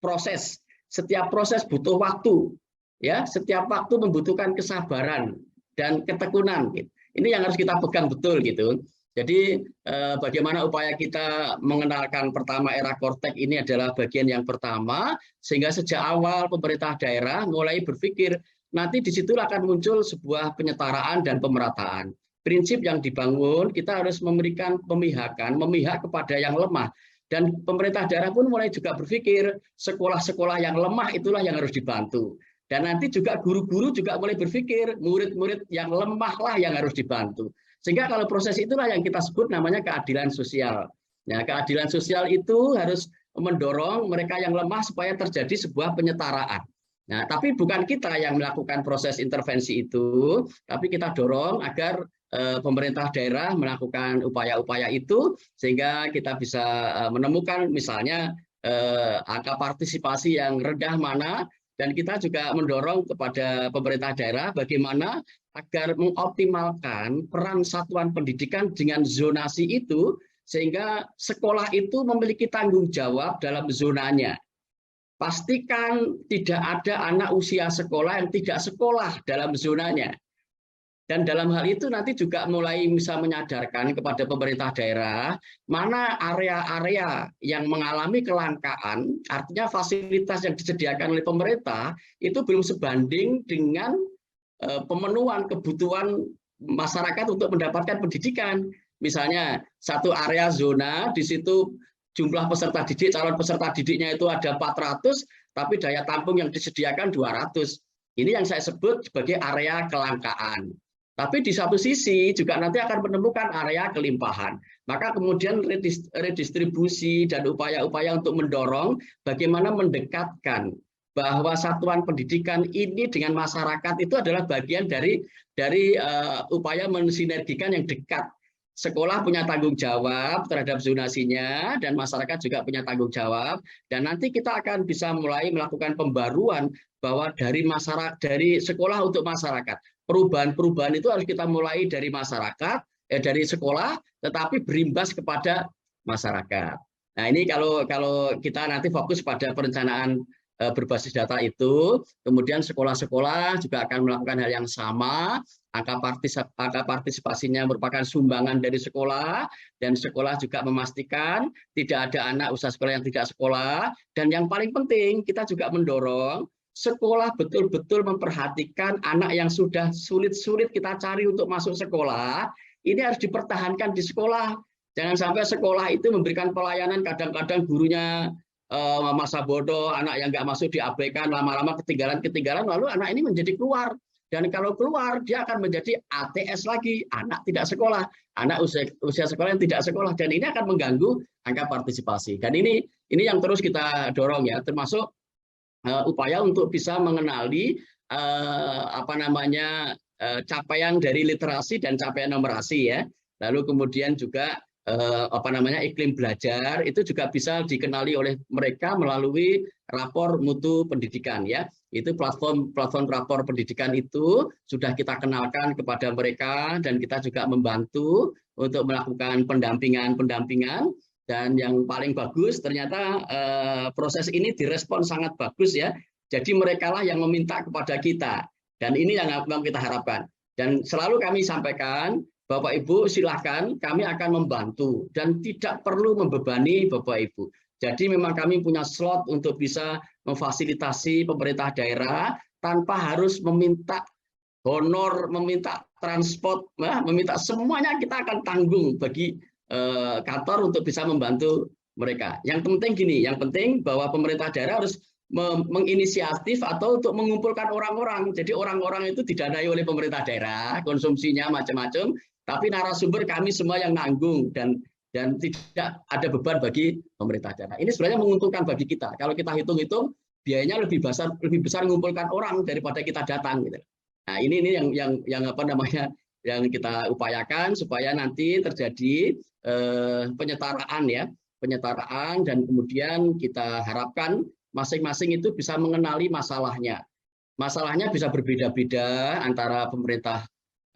proses. Setiap proses butuh waktu. Ya, setiap waktu membutuhkan kesabaran dan ketekunan. Gitu. Ini yang harus kita pegang betul gitu. Jadi bagaimana upaya kita mengenalkan pertama era Kortek ini adalah bagian yang pertama, sehingga sejak awal pemerintah daerah mulai berpikir nanti disitulah akan muncul sebuah penyetaraan dan pemerataan. Prinsip yang dibangun kita harus memberikan pemihakan, memihak kepada yang lemah. Dan pemerintah daerah pun mulai juga berpikir sekolah-sekolah yang lemah itulah yang harus dibantu. Dan nanti juga guru-guru juga mulai berpikir murid-murid yang lemahlah yang harus dibantu. Sehingga kalau proses itulah yang kita sebut namanya keadilan sosial. Nah, keadilan sosial itu harus mendorong mereka yang lemah supaya terjadi sebuah penyetaraan. Nah, tapi bukan kita yang melakukan proses intervensi itu, tapi kita dorong agar pemerintah daerah melakukan upaya-upaya itu sehingga kita bisa menemukan misalnya angka partisipasi yang rendah mana. Dan kita juga mendorong kepada pemerintah daerah bagaimana agar mengoptimalkan peran satuan pendidikan dengan zonasi itu, sehingga sekolah itu memiliki tanggung jawab dalam zonanya. Pastikan tidak ada anak usia sekolah yang tidak sekolah dalam zonanya. Dan dalam hal itu nanti juga mulai bisa menyadarkan kepada pemerintah daerah mana area-area yang mengalami kelangkaan, artinya fasilitas yang disediakan oleh pemerintah itu belum sebanding dengan pemenuhan kebutuhan masyarakat untuk mendapatkan pendidikan. Misalnya satu area zona, di situ jumlah peserta didik, calon peserta didiknya itu ada 400, tapi daya tampung yang disediakan 200. Ini yang saya sebut sebagai area kelangkaan. Tapi di satu sisi juga nanti akan menemukan area kelimpahan. Maka kemudian redistribusi dan upaya-upaya untuk mendorong bagaimana mendekatkan bahwa satuan pendidikan ini dengan masyarakat itu adalah bagian dari upaya mensinergikan yang dekat. Sekolah punya tanggung jawab terhadap zonasinya dan masyarakat juga punya tanggung jawab. Dan nanti kita akan bisa mulai melakukan pembaruan bahwa dari sekolah untuk masyarakat. Perubahan-perubahan itu harus kita mulai dari masyarakat, dari sekolah, tetapi berimbas kepada masyarakat. Nah ini kalau kita nanti fokus pada perencanaan berbasis data itu, kemudian sekolah-sekolah juga akan melakukan hal yang sama, angka partisipasinya merupakan sumbangan dari sekolah, dan sekolah juga memastikan tidak ada anak usia sekolah yang tidak sekolah, dan yang paling penting kita juga mendorong sekolah betul-betul memperhatikan anak yang sudah sulit-sulit kita cari untuk masuk sekolah, ini harus dipertahankan di sekolah. Jangan sampai sekolah itu memberikan pelayanan, kadang-kadang gurunya masa bodoh, anak yang nggak masuk diabaikan, lama-lama ketinggalan, lalu anak ini menjadi keluar. Dan kalau keluar, dia akan menjadi ATS lagi, anak tidak sekolah, anak usia sekolah yang tidak sekolah, dan ini akan mengganggu angka partisipasi. Dan ini yang terus kita dorong ya, termasuk upaya untuk bisa mengenali capaian dari literasi dan capaian numerasi ya. Lalu kemudian juga iklim belajar itu juga bisa dikenali oleh mereka melalui rapor mutu pendidikan ya. Itu platform rapor pendidikan itu sudah kita kenalkan kepada mereka dan kita juga membantu untuk melakukan pendampingan. Dan yang paling bagus ternyata proses ini direspon sangat bagus ya. Jadi mereka lah yang meminta kepada kita. Dan ini yang kita harapkan. Dan selalu kami sampaikan, Bapak Ibu silakan, kami akan membantu dan tidak perlu membebani Bapak Ibu. Jadi memang kami punya slot untuk bisa memfasilitasi pemerintah daerah tanpa harus meminta honor, meminta transport, meminta semuanya kita akan tanggung bagi kantor untuk bisa membantu mereka. Yang penting gini, yang penting bahwa pemerintah daerah harus menginisiatif atau untuk mengumpulkan orang-orang. Jadi orang-orang itu didanai oleh pemerintah daerah, konsumsinya macam-macam, tapi narasumber kami semua yang nanggung dan tidak ada beban bagi pemerintah daerah. Ini sebenarnya menguntungkan bagi kita. Kalau kita hitung-hitung, biayanya lebih besar mengumpulkan orang daripada kita datang. Gitu. Nah ini yang apa namanya yang kita upayakan supaya nanti terjadi penyetaraan dan kemudian kita harapkan masing-masing itu bisa mengenali masalahnya. Masalahnya bisa berbeda-beda antara pemerintah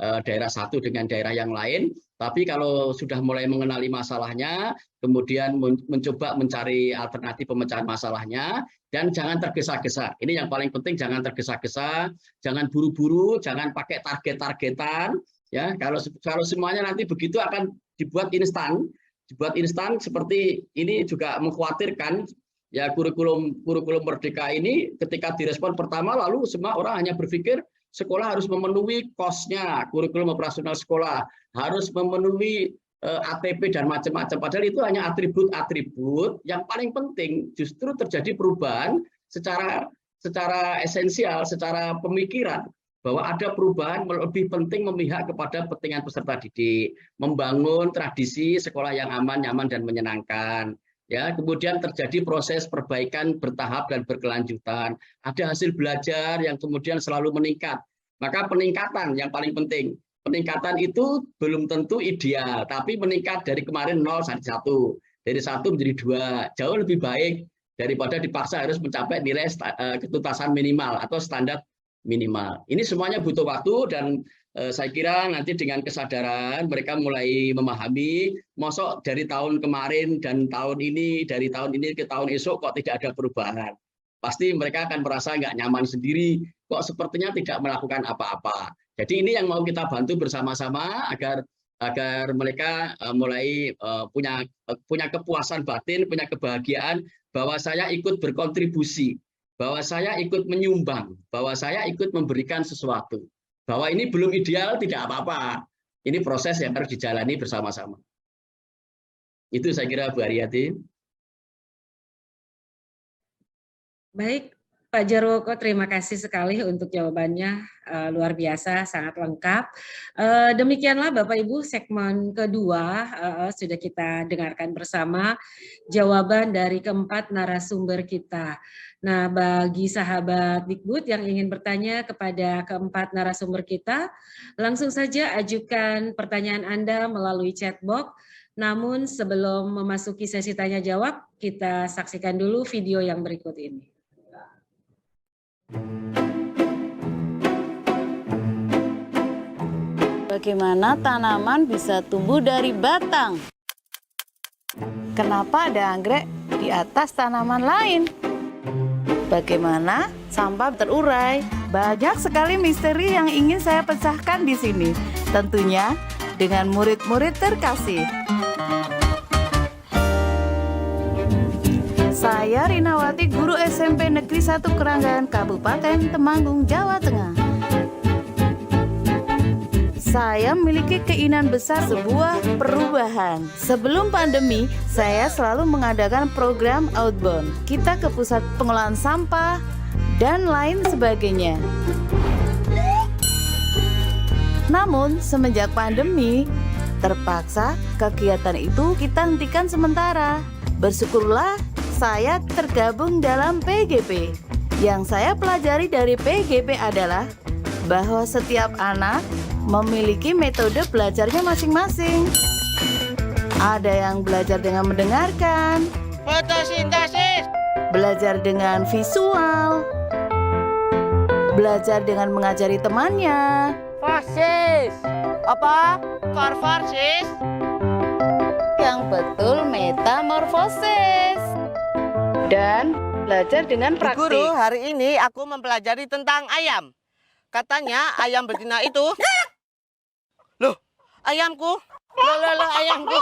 daerah satu dengan daerah yang lain, tapi kalau sudah mulai mengenali masalahnya, kemudian mencoba mencari alternatif pemecahan masalahnya, dan jangan tergesa-gesa. Ini yang paling penting, jangan tergesa-gesa, jangan buru-buru, jangan pakai target-targetan. Ya, kalau semuanya nanti begitu akan dibuat instan seperti ini juga mengkhawatirkan. Ya kurikulum Merdeka ini ketika direspon pertama lalu semua orang hanya berpikir sekolah harus memenuhi kosnya, kurikulum operasional sekolah harus memenuhi ATP dan macam-macam. Padahal itu hanya atribut-atribut yang paling penting justru terjadi perubahan secara esensial, secara pemikiran bahwa ada perubahan lebih penting memihak kepada kepentingan peserta didik, membangun tradisi sekolah yang aman, nyaman dan menyenangkan. Ya, kemudian terjadi proses perbaikan bertahap dan berkelanjutan. Ada hasil belajar yang kemudian selalu meningkat. Maka peningkatan yang paling penting. Peningkatan itu belum tentu ideal, tapi meningkat dari kemarin 0 jadi 1. Dari 1 menjadi 2. Jauh lebih baik daripada dipaksa harus mencapai nilai ketuntasan minimal atau standar minimal. Ini semuanya butuh waktu dan saya kira nanti dengan kesadaran mereka mulai memahami, mosok dari tahun kemarin dan tahun ini, dari tahun ini ke tahun esok kok tidak ada perubahan. Pasti mereka akan merasa nggak nyaman sendiri, kok sepertinya tidak melakukan apa-apa. Jadi ini yang mau kita bantu bersama-sama agar mereka mulai punya kepuasan batin, punya kebahagiaan bahwa saya ikut berkontribusi, bahwa saya ikut menyumbang, bahwa saya ikut memberikan sesuatu. Bahwa ini belum ideal tidak apa-apa. Ini proses yang harus dijalani bersama-sama. Itu saya kira Bu Aryati. Baik, Pak Jarwoko, terima kasih sekali untuk jawabannya, luar biasa, sangat lengkap. Demikianlah Bapak Ibu segmen kedua sudah kita dengarkan bersama jawaban dari keempat narasumber kita. Nah, bagi sahabat Dikbud yang ingin bertanya kepada keempat narasumber kita, langsung saja ajukan pertanyaan Anda melalui chat box. Namun sebelum memasuki sesi tanya jawab, kita saksikan dulu video yang berikut ini. Bagaimana tanaman bisa tumbuh dari batang? Kenapa ada anggrek di atas tanaman lain? Bagaimana sampah terurai? Banyak sekali misteri yang ingin saya pecahkan di sini. Tentunya dengan murid-murid terkasih. Saya Rinawati, guru SMP Negeri 1 Keranggan, Kabupaten Temanggung, Jawa Tengah. Saya memiliki keinginan besar sebuah perubahan. Sebelum pandemi, saya selalu mengadakan program outbound. Kita ke pusat pengolahan sampah dan lain sebagainya. Namun, semenjak pandemi, terpaksa kegiatan itu kita hentikan sementara. Bersyukurlah saya tergabung dalam PGP. Yang saya pelajari dari PGP adalah bahwa setiap anak memiliki metode belajarnya masing-masing. Ada yang belajar dengan mendengarkan, Fotosintesis. belajar dengan visual, belajar dengan mengajari temannya, Fasis. Apa? Korforsis. yang betul metamorfosis, dan belajar dengan praktik. Guru, hari ini aku mempelajari tentang ayam. Katanya ayam betina itu Ayamku. Loh, ayamku.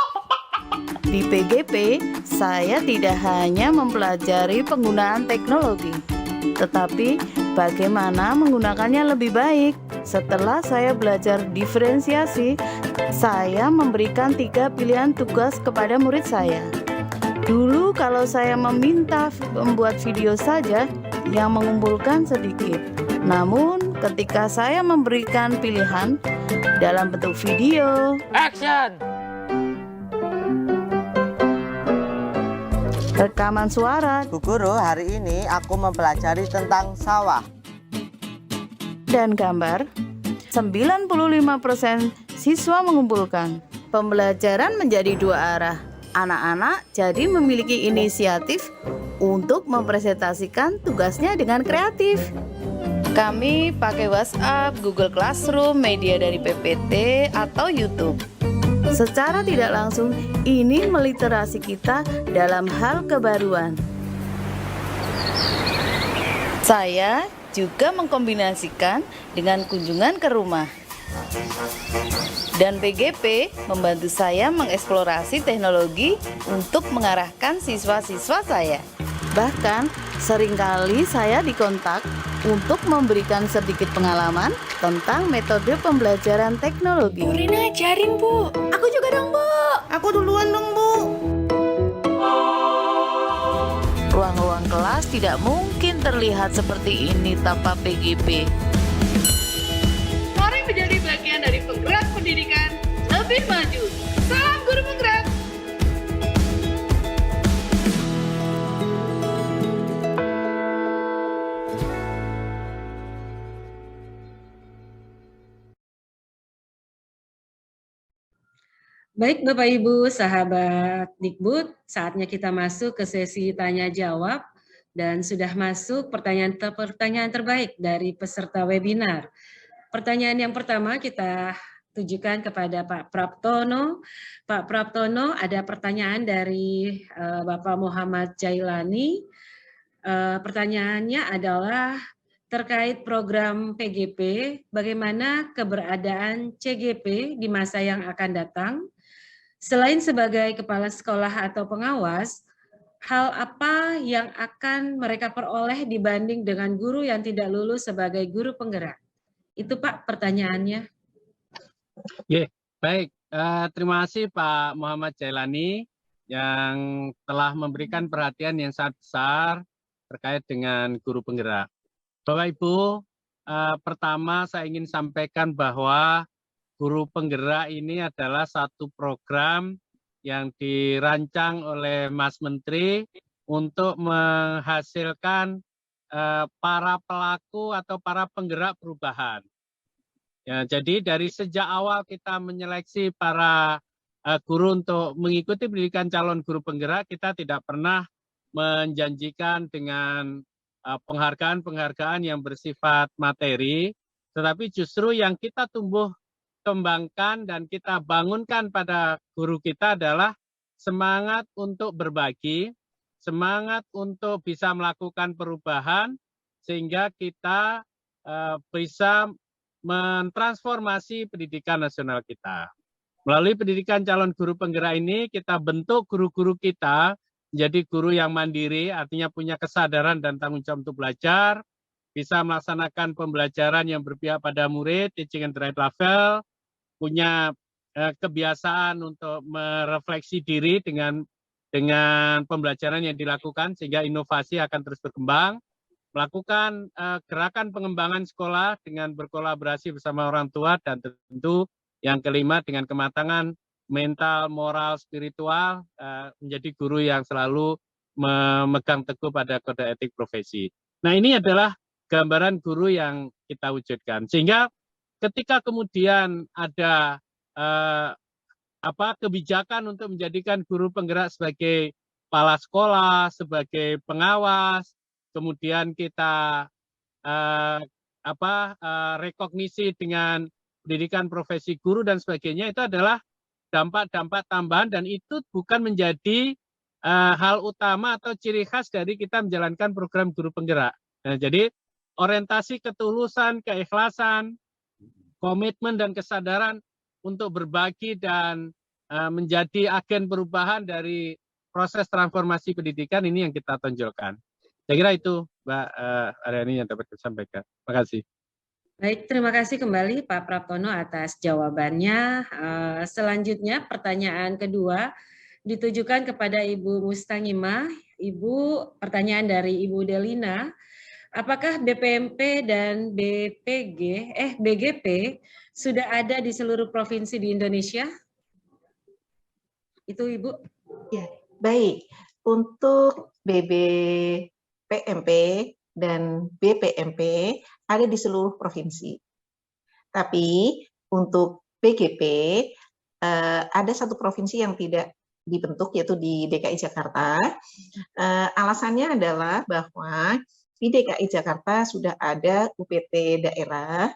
Di PGP, saya tidak hanya mempelajari penggunaan teknologi, tetapi bagaimana menggunakannya lebih baik. Setelah saya belajar diferensiasi, saya memberikan 3 pilihan tugas kepada murid saya. Dulu kalau saya meminta membuat video saja yang mengumpulkan sedikit. Namun ketika saya memberikan pilihan dalam bentuk video, Action. rekaman suara, Bu Guru, hari ini aku mempelajari tentang sawah. dan gambar, 95% siswa mengumpulkan. Pembelajaran menjadi 2 arah. Anak-anak jadi memiliki inisiatif untuk mempresentasikan tugasnya dengan kreatif. Kami pakai WhatsApp, Google Classroom, media dari PPT, atau YouTube. Secara tidak langsung, ini meliterasi kita dalam hal kebaruan. Saya juga mengkombinasikan dengan kunjungan ke rumah. Dan PGP membantu saya mengeksplorasi teknologi untuk mengarahkan siswa-siswa saya. Bahkan seringkali saya dikontak untuk memberikan sedikit pengalaman tentang metode pembelajaran teknologi. Bu Rina ajarin, Bu. Aku juga dong, Bu. Aku duluan dong, Bu. Ruang-ruang kelas tidak mungkin terlihat seperti ini tanpa PGP. Mari menjadi bagian dari penggerak pendidikan lebih maju. Salam guru penggerak. Baik Bapak Ibu, sahabat Dikbud, saatnya kita masuk ke sesi tanya jawab dan sudah masuk pertanyaan terbaik dari peserta webinar. Pertanyaan yang pertama kita tujukan kepada Pak Praptono. Pak Praptono, ada pertanyaan dari Bapak Muhammad Jailani. Pertanyaannya adalah terkait program PGP, bagaimana keberadaan CGP di masa yang akan datang? Selain sebagai kepala sekolah atau pengawas, hal apa yang akan mereka peroleh dibanding dengan guru yang tidak lulus sebagai guru penggerak? Itu Pak pertanyaannya. Baik, terima kasih Pak Muhammad Jailani yang telah memberikan perhatian yang sangat besar terkait dengan guru penggerak. Bapak Ibu, pertama saya ingin sampaikan bahwa Guru Penggerak ini adalah satu program yang dirancang oleh Mas Menteri untuk menghasilkan para pelaku atau para penggerak perubahan. Ya, jadi dari sejak awal kita menyeleksi para guru untuk mengikuti pendidikan calon guru penggerak, kita tidak pernah menjanjikan dengan penghargaan-penghargaan yang bersifat materi, tetapi justru yang kita tumbuh kembangkan dan kita bangunkan pada guru kita adalah semangat untuk berbagi, semangat untuk bisa melakukan perubahan sehingga kita bisa mentransformasi pendidikan nasional kita. Melalui pendidikan calon guru penggerak ini kita bentuk guru-guru kita menjadi guru yang mandiri, artinya punya kesadaran dan tanggung jawab untuk belajar, bisa melaksanakan pembelajaran yang berpihak pada murid, teaching and right level, punya kebiasaan untuk merefleksi diri dengan pembelajaran yang dilakukan sehingga inovasi akan terus berkembang, melakukan gerakan pengembangan sekolah dengan berkolaborasi bersama orang tua, dan tentu yang kelima dengan kematangan mental, moral, spiritual, menjadi guru yang selalu memegang teguh pada kode etik profesi. Nah, ini adalah gambaran guru yang kita wujudkan, sehingga ketika kemudian ada kebijakan untuk menjadikan guru penggerak sebagai kepala sekolah, sebagai pengawas, kemudian kita rekognisi dengan pendidikan profesi guru dan sebagainya, itu adalah dampak-dampak tambahan dan itu bukan menjadi hal utama atau ciri khas dari kita menjalankan program guru penggerak. Nah, jadi orientasi ketulusan, keikhlasan, komitmen dan kesadaran untuk berbagi dan menjadi agen perubahan dari proses transformasi pendidikan ini yang kita tonjolkan. Saya kira itu Mbak Aryani yang dapat saya sampaikan. Terima kasih. Baik, terima kasih kembali Pak Praptono atas jawabannya. Selanjutnya pertanyaan kedua ditujukan kepada Ibu Mustangimah. Ibu, pertanyaan dari Ibu Delina, apakah BPMP dan BGP sudah ada di seluruh provinsi di Indonesia? Itu Ibu. Ya, baik. Untuk BPMP dan BPMP ada di seluruh provinsi. Tapi untuk BGP ada satu provinsi yang tidak dibentuk, yaitu di DKI Jakarta. Alasannya adalah bahwa di DKI Jakarta sudah ada UPT daerah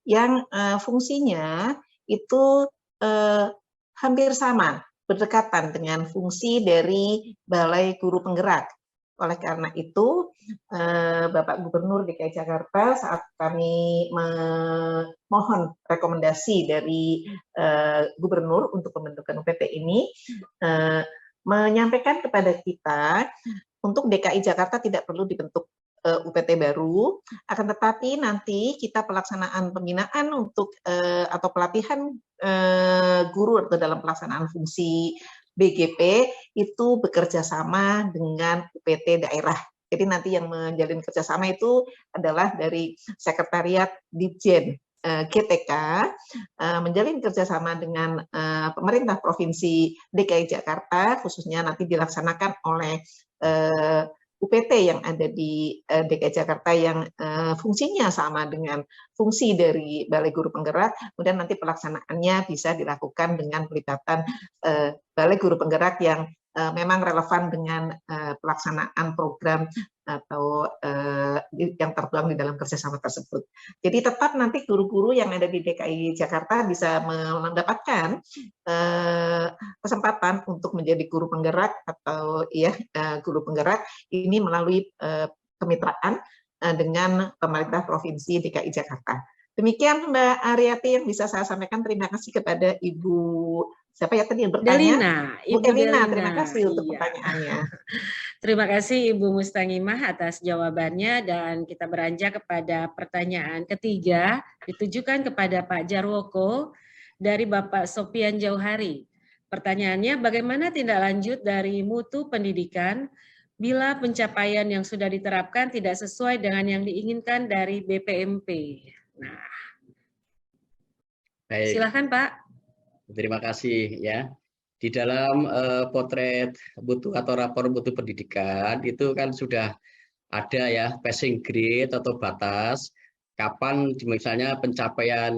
yang fungsinya itu hampir sama, berdekatan dengan fungsi dari Balai Guru Penggerak. Oleh karena itu, Bapak Gubernur DKI Jakarta saat kami memohon rekomendasi dari Gubernur untuk pembentukan UPT ini, menyampaikan kepada kita untuk DKI Jakarta tidak perlu dibentuk UPT baru, akan tetapi nanti kita pelaksanaan pembinaan untuk atau pelatihan guru atau dalam pelaksanaan fungsi BGP itu bekerja sama dengan UPT daerah. Jadi nanti yang menjalin kerjasama itu adalah dari Sekretariat Ditjen GTK menjalin kerjasama dengan pemerintah Provinsi DKI Jakarta, khususnya nanti dilaksanakan oleh UPT yang ada di DKI Jakarta yang fungsinya sama dengan fungsi dari Balai Guru Penggerak, kemudian nanti pelaksanaannya bisa dilakukan dengan pelibatan Balai Guru Penggerak yang memang relevan dengan pelaksanaan program atau yang tertuang di dalam kerjasama tersebut. Jadi tetap nanti guru-guru yang ada di DKI Jakarta bisa mendapatkan kesempatan untuk menjadi guru penggerak atau guru penggerak ini melalui kemitraan dengan pemerintah Provinsi DKI Jakarta. Demikian Mbak Aryati yang bisa saya sampaikan. Terima kasih kepada Ibu siapa ya tadi yang bertanya? Ibu Delina. Terima kasih untuk pertanyaannya. Terima kasih Ibu Mustangimah atas jawabannya, dan kita beranjak kepada pertanyaan ketiga ditujukan kepada Pak Jarwoko dari Bapak Sopian Jauhari. Pertanyaannya, bagaimana tindak lanjut dari mutu pendidikan bila pencapaian yang sudah diterapkan tidak sesuai dengan yang diinginkan dari BPMP? Nah, baik. Silakan Pak. Terima kasih ya. Di dalam potret mutu atau rapor mutu pendidikan itu kan sudah ada ya passing grade atau batas kapan misalnya pencapaian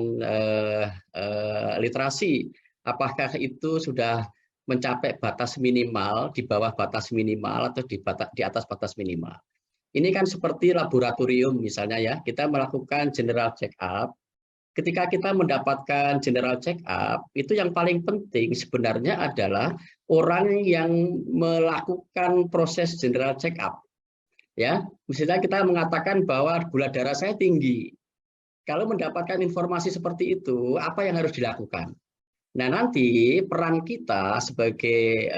literasi, apakah itu sudah mencapai batas minimal, di bawah batas minimal atau di atas batas minimal. Ini kan seperti laboratorium misalnya ya, kita melakukan general check up. Ketika kita mendapatkan general check up, itu yang paling penting sebenarnya adalah orang yang melakukan proses general check up. Ya, misalnya kita mengatakan bahwa gula darah saya tinggi. Kalau mendapatkan informasi seperti itu, apa yang harus dilakukan? Nah, nanti peran kita sebagai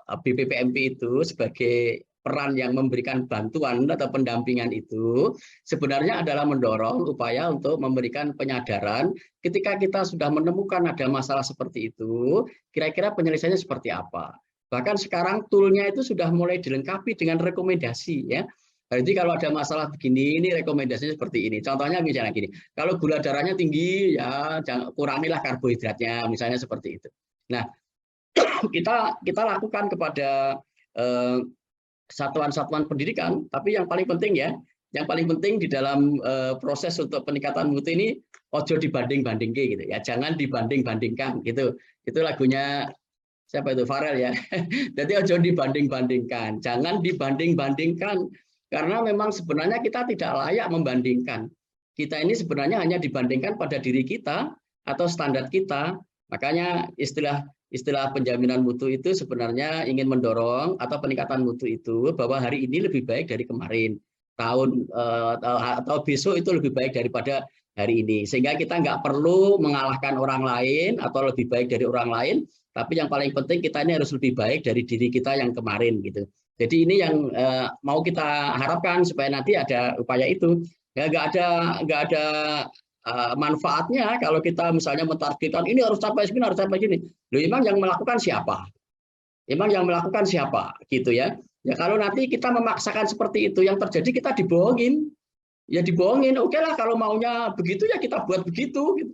BPPMP itu sebagai peran yang memberikan bantuan atau pendampingan itu sebenarnya adalah mendorong upaya untuk memberikan penyadaran ketika kita sudah menemukan ada masalah seperti itu, kira-kira penyelesaiannya seperti apa. Bahkan sekarang toolnya itu sudah mulai dilengkapi dengan rekomendasi ya. Jadi kalau ada masalah begini, ini rekomendasinya seperti ini. Contohnya misalnya gini, kalau gula darahnya tinggi ya kurangilah karbohidratnya, misalnya seperti itu. Nah, kita lakukan kepada satuan-satuan pendidikan, tapi yang paling penting ya, yang paling penting di dalam proses untuk peningkatan mutu ini ojo dibanding-bandingke gitu ya, jangan dibanding-bandingkan gitu. Itu lagunya siapa itu, Farel ya. Jadi ojo dibanding-bandingkan, jangan dibanding-bandingkan karena memang sebenarnya kita tidak layak membandingkan. Kita ini sebenarnya hanya dibandingkan pada diri kita atau standar kita. Makanya istilah penjaminan mutu itu sebenarnya ingin mendorong atau peningkatan mutu itu bahwa hari ini lebih baik dari kemarin, atau besok itu lebih baik daripada hari ini. Sehingga kita nggak perlu mengalahkan orang lain atau lebih baik dari orang lain, tapi yang paling penting kita ini harus lebih baik dari diri kita yang kemarin gitu. Jadi ini yang mau kita harapkan supaya nanti ada upaya itu. Ya nggak ada manfaatnya kalau kita misalnya mentargetkan ini harus sampai segini, harus sampai gini. Loh, emang yang melakukan siapa? Emang yang melakukan siapa? Gitu ya. Ya kalau nanti kita memaksakan seperti itu, yang terjadi kita dibohongin. Ya dibohongin, oke lah kalau maunya begitu ya kita buat begitu. Gitu.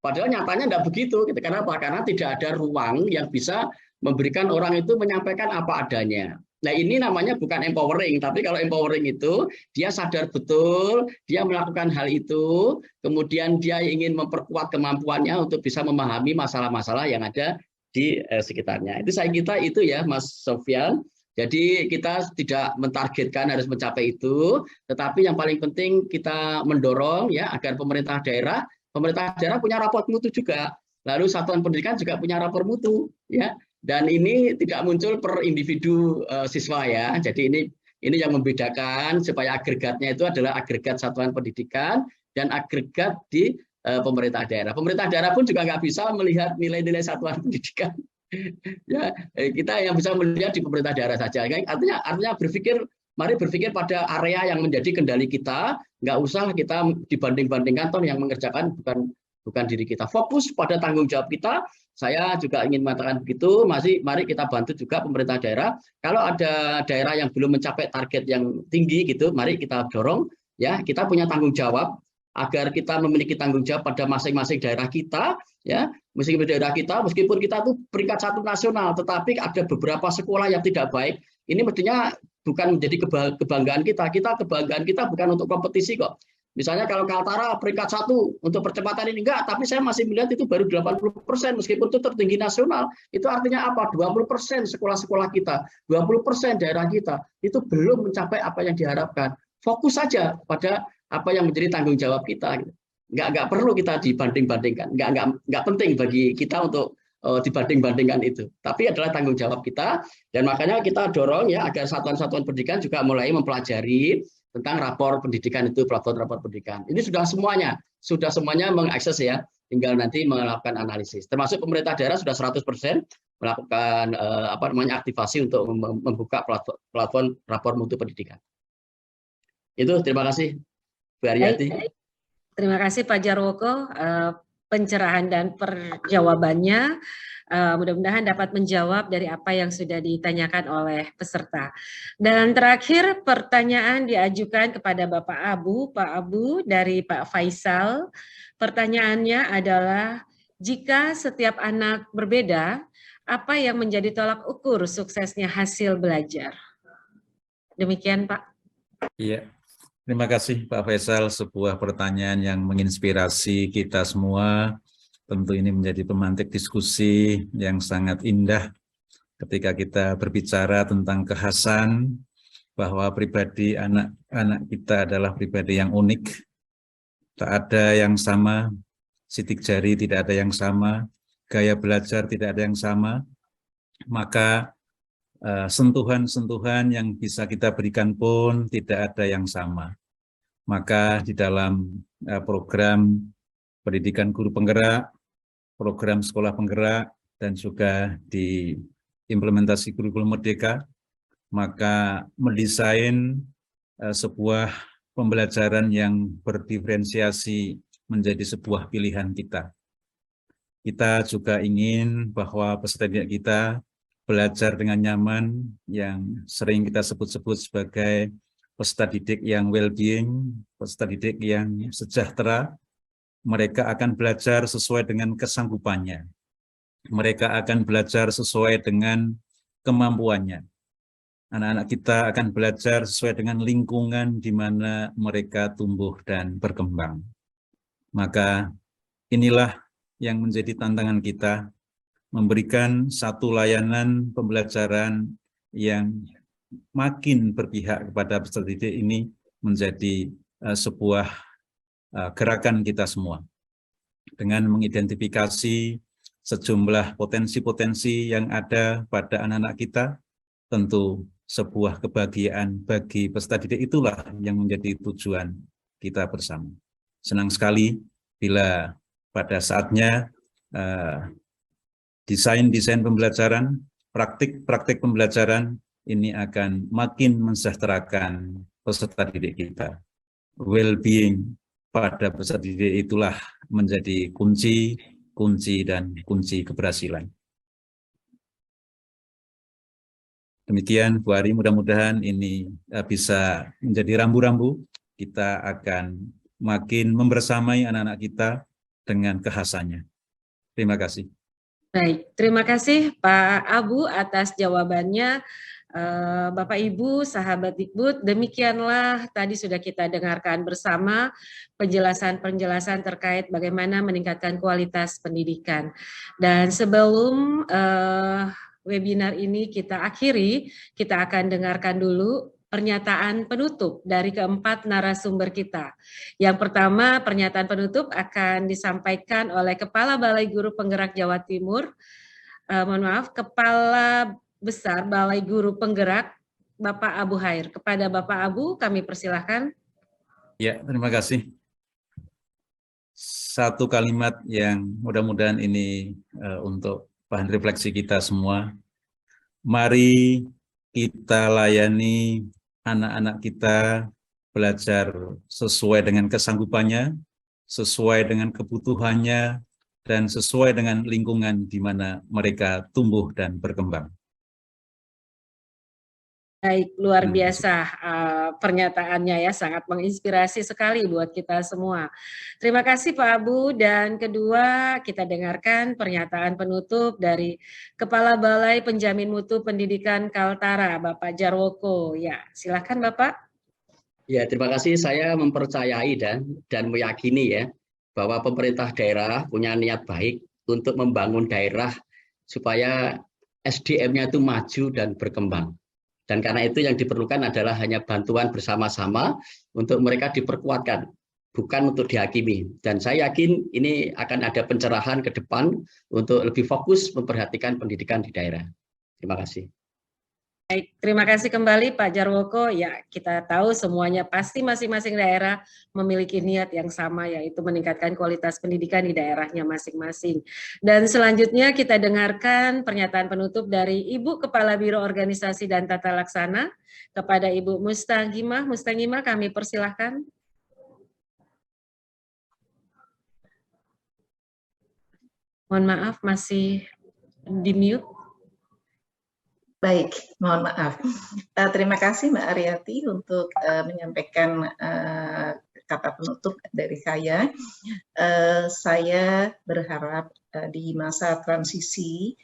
Padahal nyatanya enggak begitu. Gitu. Kenapa? Karena tidak ada ruang yang bisa memberikan orang itu menyampaikan apa adanya. Nah ini namanya bukan empowering, tapi kalau empowering itu dia sadar betul, dia melakukan hal itu, kemudian dia ingin memperkuat kemampuannya untuk bisa memahami masalah-masalah yang ada di sekitarnya. Itu saya kira itu ya Mas Sofyan. Jadi kita tidak mentargetkan harus mencapai itu, tetapi yang paling penting kita mendorong ya agar pemerintah daerah punya rapor mutu juga, lalu satuan pendidikan juga punya rapor mutu ya. Dan ini tidak muncul per individu siswa ya. Jadi ini yang membedakan supaya agregatnya itu adalah agregat satuan pendidikan dan agregat di pemerintah daerah. Pemerintah daerah pun juga nggak bisa melihat nilai-nilai satuan pendidikan. Ya, kita yang bisa melihat di pemerintah daerah saja. Artinya mari berpikir pada area yang menjadi kendali kita. Nggak usah kita dibanding-bandingkan toh yang mengerjakan bukan diri kita. Fokus pada tanggung jawab kita. Saya juga ingin mengatakan begitu, mari kita bantu juga pemerintah daerah. Kalau ada daerah yang belum mencapai target yang tinggi gitu, mari kita dorong ya, kita punya tanggung jawab agar kita memiliki tanggung jawab pada masing-masing daerah kita ya. Meskipun kita tuh peringkat 1 nasional, tetapi ada beberapa sekolah yang tidak baik. Ini mestinya bukan menjadi kebanggaan kita. Kebanggaan kita bukan untuk kompetisi kok. Misalnya kalau Kaltara peringkat 1 untuk percepatan ini enggak, tapi saya masih melihat itu baru 80% meskipun itu tertinggi nasional. Itu artinya apa? 20% sekolah-sekolah kita, 20% daerah kita itu belum mencapai apa yang diharapkan. Fokus saja pada apa yang menjadi tanggung jawab kita. Enggak perlu kita dibanding-bandingkan. Enggak penting bagi kita untuk dibanding-bandingkan itu. Tapi adalah tanggung jawab kita dan makanya kita dorong ya agar satuan-satuan pendidikan juga mulai mempelajari tentang rapor pendidikan itu, platform rapor pendidikan. Ini sudah semuanya mengakses ya, tinggal nanti melakukan analisis. Termasuk pemerintah daerah sudah 100% melakukan aktivasi untuk membuka platform rapor mutu pendidikan. Itu terima kasih Bu Aryati. Terima kasih Pak Jarwoko pencerahan dan perjawabannya. Mudah-mudahan dapat menjawab dari apa yang sudah ditanyakan oleh peserta. Dan terakhir pertanyaan diajukan kepada Bapak Abu, Pak Abu dari Pak Faisal. Pertanyaannya adalah, jika setiap anak berbeda, apa yang menjadi tolak ukur suksesnya hasil belajar? Demikian Pak. Iya, terima kasih Pak Faisal, sebuah pertanyaan yang menginspirasi kita semua. Tentu ini menjadi pemantik diskusi yang sangat indah ketika kita berbicara tentang kekhasan, bahwa pribadi anak-anak kita adalah pribadi yang unik. Tak ada yang sama, sidik jari tidak ada yang sama, gaya belajar tidak ada yang sama, maka sentuhan-sentuhan yang bisa kita berikan pun tidak ada yang sama. Maka di dalam program pendidikan guru penggerak, program sekolah penggerak, dan juga di implementasi kurikulum merdeka, maka mendesain sebuah pembelajaran yang berdiferensiasi menjadi sebuah pilihan kita. Kita juga ingin bahwa peserta didik kita belajar dengan nyaman, yang sering kita sebut-sebut sebagai peserta didik yang well-being, peserta didik yang sejahtera. Mereka akan belajar sesuai dengan kesanggupannya. Mereka akan belajar sesuai dengan kemampuannya. Anak-anak kita akan belajar sesuai dengan lingkungan di mana mereka tumbuh dan berkembang. Maka inilah yang menjadi tantangan kita, memberikan satu layanan pembelajaran yang makin berpihak kepada peserta didik ini menjadi sebuah gerakan kita semua, dengan mengidentifikasi sejumlah potensi-potensi yang ada pada anak-anak kita. Tentu sebuah kebahagiaan bagi peserta didik itulah yang menjadi tujuan kita bersama. Senang sekali bila pada saatnya desain-desain pembelajaran, praktik-praktik pembelajaran ini akan makin mensejahterakan peserta didik kita. Well-being pada peserta didik itulah menjadi kunci dan kunci keberhasilan. Demikian Bu Ari, mudah-mudahan ini bisa menjadi rambu-rambu. Kita akan makin membersamai anak-anak kita dengan kekhasannya. Terima kasih. Baik, terima kasih Pak Abu atas jawabannya. Bapak Ibu, sahabat Dikbud, demikianlah tadi sudah kita dengarkan bersama penjelasan-penjelasan terkait bagaimana meningkatkan kualitas pendidikan. Dan sebelum webinar ini kita akhiri, kita akan dengarkan dulu pernyataan penutup dari keempat narasumber kita. Yang pertama, pernyataan penutup akan disampaikan oleh Kepala Balai Guru Penggerak Jawa Timur, Kepala Besar Balai Guru Penggerak, Bapak Abu Hair. Kepada Bapak Abu, kami persilahkan. Ya, terima kasih. Satu kalimat yang mudah-mudahan ini untuk bahan refleksi kita semua. Mari kita layani anak-anak kita belajar sesuai dengan kesanggupannya, sesuai dengan kebutuhannya, dan sesuai dengan lingkungan di mana mereka tumbuh dan berkembang. Baik, luar biasa pernyataannya ya, sangat menginspirasi sekali buat kita semua. Terima kasih Pak Abu, dan kedua kita dengarkan pernyataan penutup dari Kepala Balai Penjamin Mutu Pendidikan Kaltara, Bapak Jarwoko. Ya, silakan Bapak. Ya, terima kasih. Saya mempercayai dan meyakini ya bahwa pemerintah daerah punya niat baik untuk membangun daerah supaya SDM-nya itu maju dan berkembang. Dan karena itu yang diperlukan adalah hanya bantuan bersama-sama untuk mereka diperkuatkan, bukan untuk dihakimi. Dan saya yakin ini akan ada pencerahan ke depan untuk lebih fokus memperhatikan pendidikan di daerah. Terima kasih. Baik, terima kasih kembali Pak Jarwoko. Ya, kita tahu semuanya pasti masing-masing daerah memiliki niat yang sama, yaitu meningkatkan kualitas pendidikan di daerahnya masing-masing. Dan selanjutnya kita dengarkan pernyataan penutup dari Ibu Kepala Biro Organisasi dan Tata Laksana kepada Ibu Mustangimah. Mustangimah, kami persilahkan. Mohon maaf, masih di mute. Baik, mohon maaf. Terima kasih Mbak Aryati untuk menyampaikan kata penutup dari saya. Saya berharap di masa transisi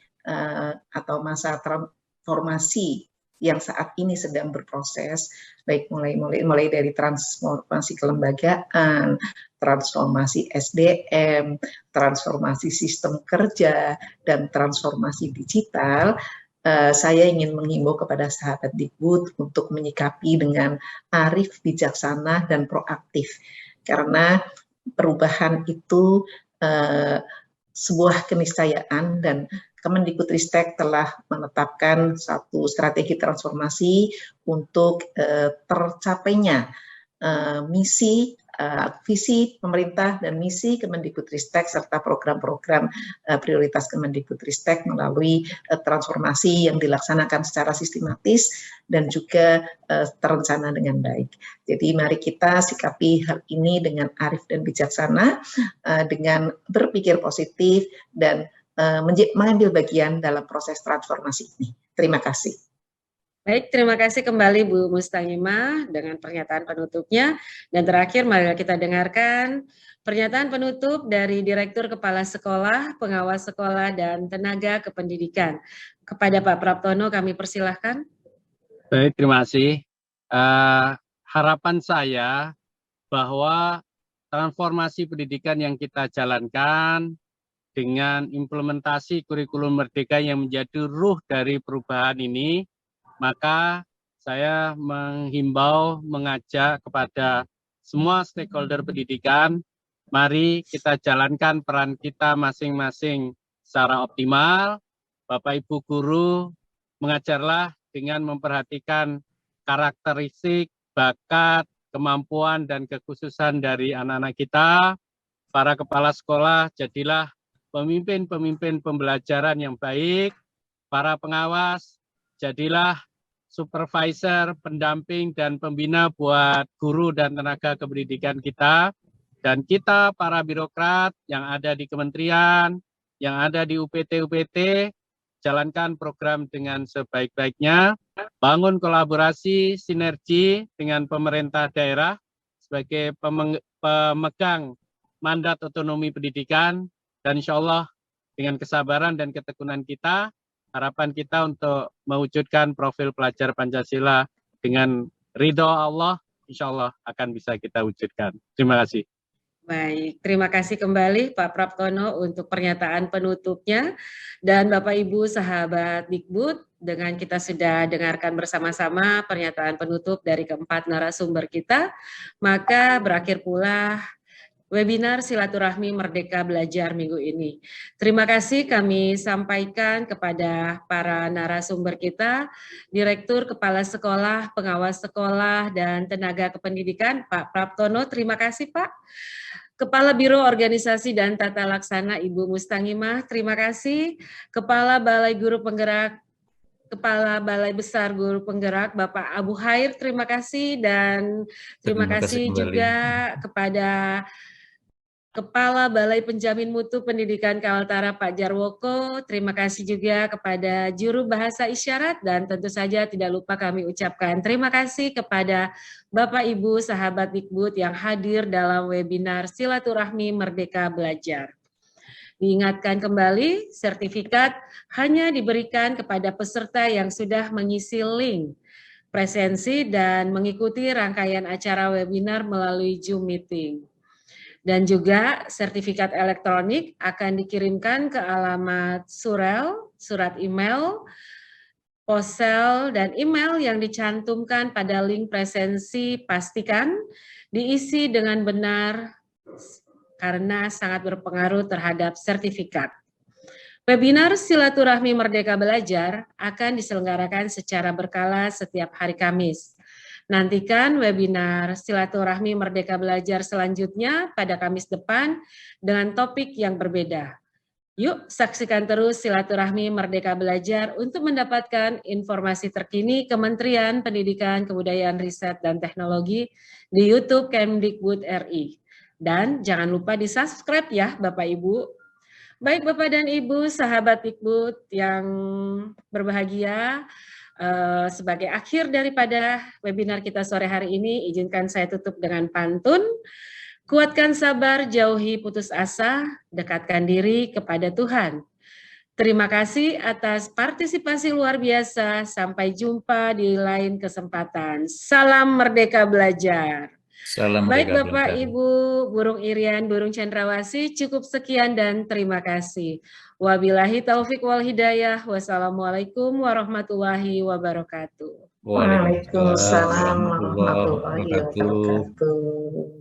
atau masa transformasi yang saat ini sedang berproses, baik mulai dari transformasi kelembagaan, transformasi SDM, transformasi sistem kerja, dan transformasi digital. Saya ingin menghimbau kepada sahabat Dikbud untuk menyikapi dengan arif, bijaksana, dan proaktif. Karena perubahan itu sebuah keniscayaan, dan Kemendikbudristek telah menetapkan satu strategi transformasi untuk tercapainya visi pemerintah dan misi Kemendikbudristek serta program-program prioritas Kemendikbudristek melalui transformasi yang dilaksanakan secara sistematis dan juga terencana dengan baik. Jadi mari kita sikapi hal ini dengan arif dan bijaksana, dengan berpikir positif dan mengambil bagian dalam proses transformasi ini. Terima kasih. Baik, terima kasih kembali Bu Mustangimah dengan pernyataan penutupnya. Dan terakhir mari kita dengarkan pernyataan penutup dari Direktur Kepala Sekolah, Pengawas Sekolah, dan Tenaga Kependidikan. Kepada Pak Praptono kami persilahkan. Baik, terima kasih. Harapan saya bahwa transformasi pendidikan yang kita jalankan dengan implementasi kurikulum merdeka yang menjadi ruh dari perubahan ini, maka saya menghimbau, mengajak kepada semua stakeholder pendidikan, mari kita jalankan peran kita masing-masing secara optimal. Bapak Ibu guru, mengajarlah dengan memperhatikan karakteristik, bakat, kemampuan, dan kekhususan dari anak-anak kita. para kepala sekolah jadilah pemimpin-pemimpin pembelajaran yang baik, para pengawas jadilah supervisor, pendamping, dan pembina buat guru dan tenaga kependidikan kita. Dan kita para birokrat yang ada di kementerian, yang ada di UPT-UPT, jalankan program dengan sebaik-baiknya, bangun kolaborasi, sinergi dengan pemerintah daerah sebagai pemegang mandat otonomi pendidikan, dan insya Allah dengan kesabaran dan ketekunan kita, harapan kita untuk mewujudkan profil pelajar Pancasila dengan ridho Allah, insya Allah akan bisa kita wujudkan. Terima kasih. Baik, terima kasih kembali Pak Praptono untuk pernyataan penutupnya. Dan Bapak Ibu sahabat Dikbud, dengan kita sudah dengarkan bersama-sama pernyataan penutup dari keempat narasumber kita, maka berakhir pula webinar Silaturahmi Merdeka Belajar minggu ini. Terima kasih kami sampaikan kepada para narasumber kita, Direktur Kepala Sekolah, Pengawas Sekolah, dan Tenaga Kependidikan, Pak Praptono. Terima kasih Pak. Kepala Biro Organisasi dan Tata Laksana Ibu Mustangimah, terima kasih. Kepala Balai Guru Penggerak, Kepala Balai Besar Guru Penggerak, Bapak Abu Hair, terima kasih. Dan terima kasih juga kepada Kepala Balai Penjamin Mutu Pendidikan Kaltara Pak Jarwoko, terima kasih juga kepada Juru Bahasa Isyarat, dan tentu saja tidak lupa kami ucapkan terima kasih kepada Bapak Ibu sahabat Dikbud yang hadir dalam webinar Silaturahmi Merdeka Belajar. Diingatkan kembali, sertifikat hanya diberikan kepada peserta yang sudah mengisi link presensi dan mengikuti rangkaian acara webinar melalui Zoom Meeting. Dan juga sertifikat elektronik akan dikirimkan ke alamat surel, surat email, ponsel, dan email yang dicantumkan pada link presensi. Pastikan diisi dengan benar karena sangat berpengaruh terhadap sertifikat. Webinar Silaturahmi Merdeka Belajar akan diselenggarakan secara berkala setiap hari Kamis. Nantikan webinar Silaturahmi Merdeka Belajar selanjutnya pada Kamis depan dengan topik yang berbeda. Yuk saksikan terus Silaturahmi Merdeka Belajar untuk mendapatkan informasi terkini Kementerian Pendidikan, Kebudayaan, Riset, dan Teknologi di YouTube Kemdikbud RI. Dan jangan lupa di-subscribe ya Bapak Ibu. Baik Bapak dan Ibu, sahabat Dikbud yang berbahagia, sebagai akhir daripada webinar kita sore hari ini, izinkan saya tutup dengan pantun. Kuatkan sabar, jauhi putus asa, dekatkan diri kepada Tuhan. Terima kasih atas partisipasi luar biasa. Sampai jumpa di lain kesempatan. Salam Merdeka Belajar. Salam Baik Merdeka Bapak Belajar. Ibu, Burung Irian, Burung Cendrawasih, cukup sekian dan terima kasih. Wabillahi taufik wal hidayah. Wassalamualaikum warahmatullahi wabarakatuh. Waalaikumsalam warahmatullahi wabarakatuh.